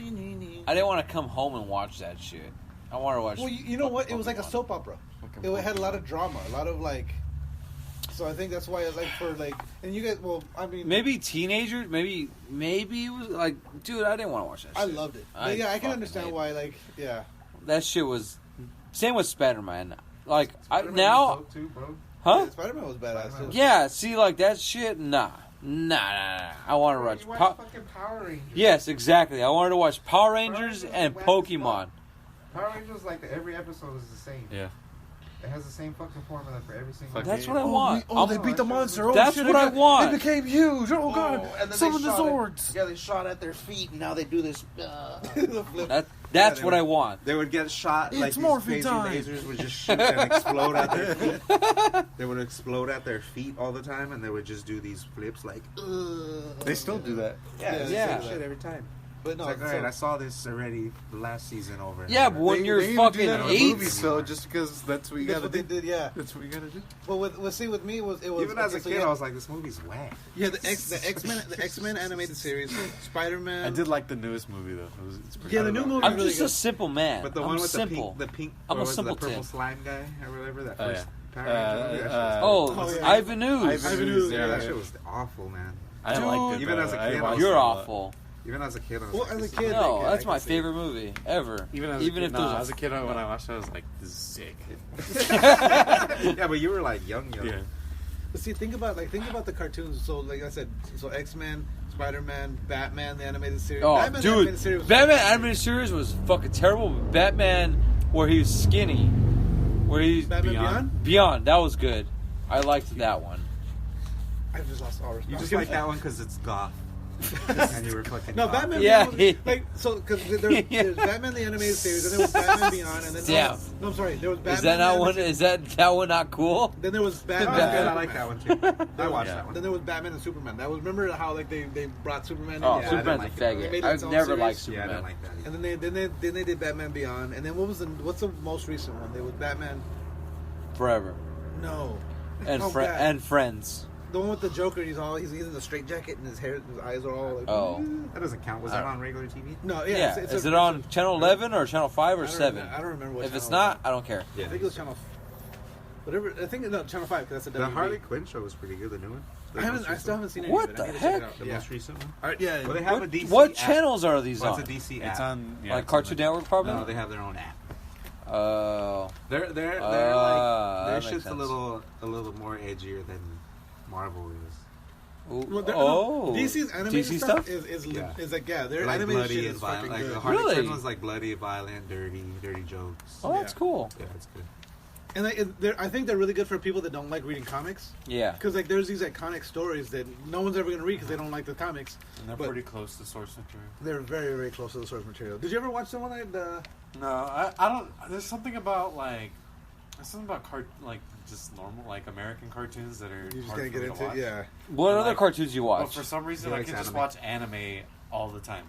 didn't want to come home and watch that shit. I wanted to watch... Well, you know what? It was like a soap opera. It had a lot of drama, a lot of, like... So I think that's why, and you guys, maybe teenagers, maybe it was like, dude, I didn't want to watch that shit. I loved it. I can understand why, that shit was, same with Spider-Man. Like, Spider-Man now, was dope too, bro. huh? Yeah, Spider-Man was badass too. Yeah, see, like, that shit, nah. I want to watch, You watch fucking Power Rangers. yes, exactly. I wanted to watch Power Rangers and Pokemon. Power Rangers, every episode is the same. Yeah. It has the same fucking formula for every single. That's what I want. They beat the monster. That's what I want. It became huge. Oh god! And then Some of they the shot Zords. Yeah, they shot at their feet, and now they do this. That's what I want. They would get shot. It's these morphin' crazy time. lasers would just shoot and explode at their feet. They would explode at their feet all the time, and they would just do these flips like. They still do that. Yeah, it's the Yeah. same shit every time. But no, It's like, alright, I saw this already the last season over. and Yeah, over. but when They you're even fucking do that in the 8, movies, though, just because that's what you that's gotta what they do. did. Yeah. That's what you gotta do. But with me it was Even as a so kid, yeah, I was like, this movie's whack. yeah, the X-Men animated series, Spider-Man. I did like the newest movie though. It's pretty Yeah, the good. new movie. I'm really just good. a simple man. But the I'm one with simple. the pink, I'm a or was it the simpleton. purple slime guy or whatever. That Oh, first yeah. Power Ranger movie. That shit was Oh, Oh, yeah. Ivan Ooze. Ivan Ooze, yeah, yeah. that shit was awful, man. I liked it. Even though. as a I kid, watched You're it a lot. awful. Even as a kid, I was Well, like, as a this is kid, not- No, I that's can my see. favorite movie ever. Even as Even a if kid, there's as a kid, when I watched it, I was like, "This is sick." Yeah, but you were like young. Yeah. But see, think about the cartoons. So, like I said, X-Men, Spider-Man, Batman, the animated series. Oh, Batman, the animated series dude, was Batman animated series was fucking terrible. But Batman, where he was skinny, where he's Batman Beyond, that was good. I liked that one. I just lost all respect. You just like that one because it's goth. And you were fucking No, goth. Batman Yeah. Beyond was, because there's Batman the animated series, and there was Batman Beyond, and then Damn. no, I'm sorry, there was Batman. Is that the not one? animated- Is that one not cool? Then there was Oh, Batman. that's good. and I like that one too. I watched that one. Then there was Batman and Superman. That was, remember how they brought Superman in? Oh, Yeah, I Superman's didn't a like it. They faggot. made I've its own never series. liked Yeah, I Superman. didn't like that either. And then they did Batman Beyond, and then what's the most recent one? There was Batman. Forever. No. And Oh, God. and Friends. The one with the Joker, he's in a straight jacket and his eyes are all like. Oh. That doesn't count. Was that on regular TV? No, Yeah. it's Is it on channel 11 or channel 5 or 7? I don't remember what. If it's channel not, I don't care. I think it was channel. Whatever. I think no channel 5 because that's a The WB. Harley Quinn show was pretty good. The new one. I still haven't seen it. What yet. the I need to check it heck? out. The Yeah. most recent one. All right, yeah. Well, they have a DC. What app. channels are these Well, on? it's a DC app. It's on Like Cartoon Network, probably. No, they have their own app. Oh. They're like their that makes shit's sense. a little more edgier than Marvel is. Well, Oh. DC's animated DC stuff stuff? is like their Like animated bloody shit and is fucking violent. Like the good. Harley Really? Quinn was like bloody, violent, dirty jokes. Oh, that's Yeah. cool. Yeah, it's good. And I think they're really good for people that don't like reading comics. Yeah. Because like there's these iconic stories that no one's ever gonna read because they don't like the comics. And they're But- pretty close to source material. They're very very close to the source material. Did you ever watch the one that No, I don't. There's something about like just normal like American cartoons that are you just hard can't for get me to into? watch. Yeah. What And, other like- cartoons you But watch? for some reason, He I likes can just anime. watch anime all the time.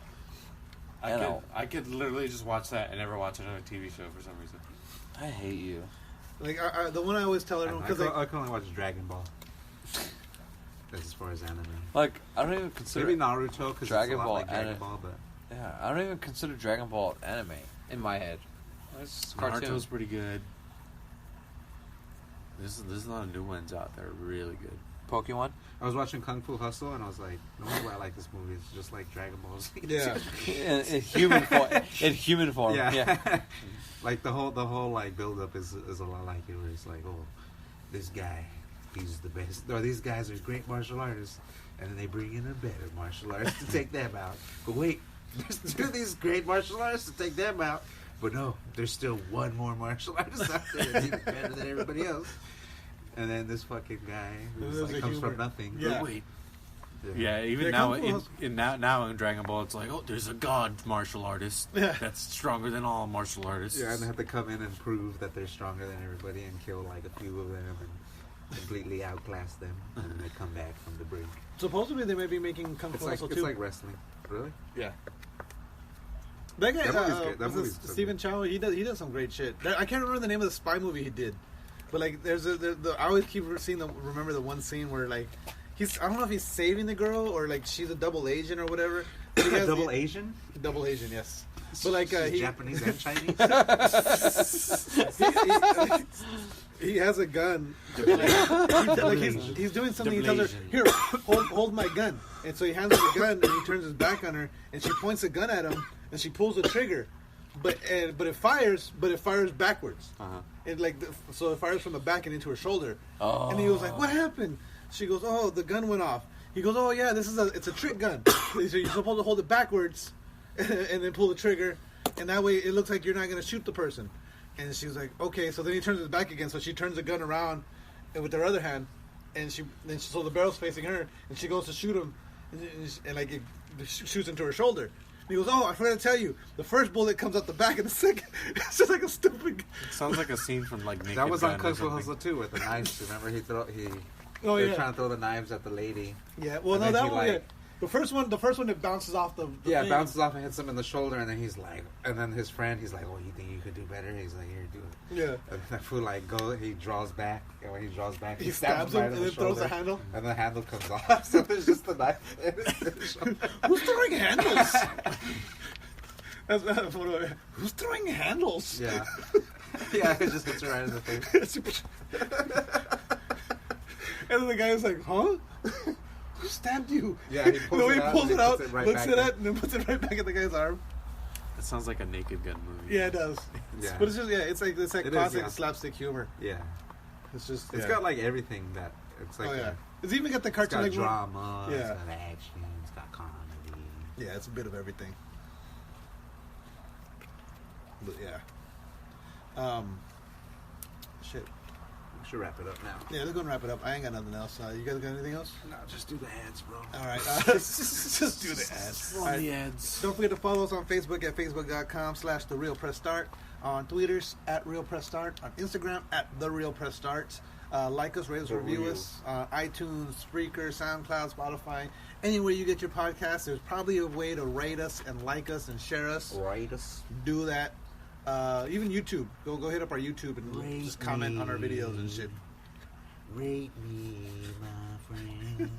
I know. I could literally just watch that and never watch another TV show for some reason. I hate you. Like the one I always tell everyone because I can only watch Dragon Ball. That's as far as anime. Like, I don't even consider Maybe Naruto because Dragon it's a lot Ball like Dragon anime. Ball, but Yeah, I don't even consider Dragon Ball anime in my head. It's just cartoon. Naruto's pretty good. There's a lot of new ones out there, really good. Pokemon. I was watching Kung Fu Hustle and I was like, no wonder why I like this movie. It's just like Dragon Ball Z. yeah. in human form. In human form. Yeah. Like the whole like build up is a lot like it, where it's like, oh, this guy, he's the best. No, these guys are great martial artists, and then they bring in a better martial artist to take them out. But wait, there's two of these great martial artists to take them out. But no, there's still one more martial artist out there that's even better than everybody else. And then this fucking guy who There's a comes humor. from nothing. Yeah. But wait, Yeah, even now now in Dragon Ball, it's like, oh, there's a god martial artist that's stronger than all martial artists. Yeah, and they have to come in and prove that they're stronger than everybody and kill like a few of them and completely outclass them, and then they come back from the brink. Supposedly they may be making Kung Fu Hustle 2. It's like wrestling. Really? Yeah. That guy, Stephen Chow, he does some great shit. I can't remember the name of the spy movie he did, but like, I always keep remember the one scene where like, I don't know if he's saving the girl or like she's a double agent or whatever. Double Asian? Double Asian, yes. But like he Japanese and Chinese. he has a gun. He's doing something. He tells her, "Here, hold my gun." And so he hands her the gun, and he turns his back on her, and she points a gun at him, and she pulls the trigger, but it fires backwards. And like so it fires from the back and into her shoulder. Oh. And he was like, "What happened?" She goes, "Oh, the gun went off." He goes, "Oh yeah, it's a trick gun. So you're supposed to hold it backwards, and then pull the trigger, and that way it looks like you're not going to shoot the person." And she's like, "Okay." So then he turns his back again. So she turns the gun around, and with her other hand, and so the barrel's facing her, and she goes to shoot him, and like it shoots into her shoulder. And he goes, "Oh, I forgot to tell you, the first bullet comes out the back, and the second, it's just like a stupid." It sounds like a scene from like Naked That was Gun on Kung Fu Hustle 2 with the knives. Remember they're trying to throw the knives at the lady. Yeah, well, no, that one. The first one, it bounces off the it bounces off and hits him in the shoulder, and then he's like, and then his friend, he's like, "Oh, you think you could do better?" He's like, "Here, do it." Yeah. And that fool he draws back, and when he draws back, he stabs him and then throws the handle, and the handle comes off. So there's just the knife. Who's throwing handles? Who's throwing handles? Yeah. Yeah, it just hits her right in the face. And then the guy is like, "Huh? Who stabbed you?" Yeah, he pulls it out, looks at it, and then puts it right back in the guy's arm. It sounds like a Naked Gun movie. Yeah, it does. Yeah. But it's just it's like classic slapstick humor. Yeah. It's just it's got like everything that it's like. Oh yeah. It's even got the cartoon. It's got drama. Yeah. It's got action. It's got comedy. Yeah, it's a bit of everything. But yeah. Shit. We should wrap it up now. Yeah, let's go and wrap it up. I ain't got nothing else. You guys got anything else? No, just do the ads, bro. All right. Just do the ads. Run the ads. Don't forget to follow us on Facebook at facebook.com/TheRealPressStart. On Twitters at RealPressStart. On Instagram at TheRealPressStart. Like us, rate us, review us. iTunes, Spreaker, SoundCloud, Spotify. Anywhere you get your podcasts, there's probably a way to rate us and like us and share us. Rate us. Do that. Even YouTube. Go hit up our YouTube and just comment on our videos and shit. Rate me, my friend.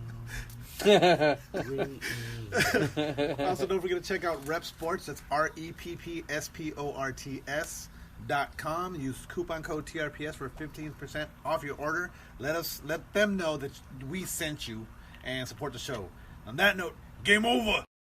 Also, don't forget to check out Rep Sports. That's REPPSPORTS.com. Use coupon code TRPS for 15% off your order. Let them know that we sent you and support the show. On that note, game over.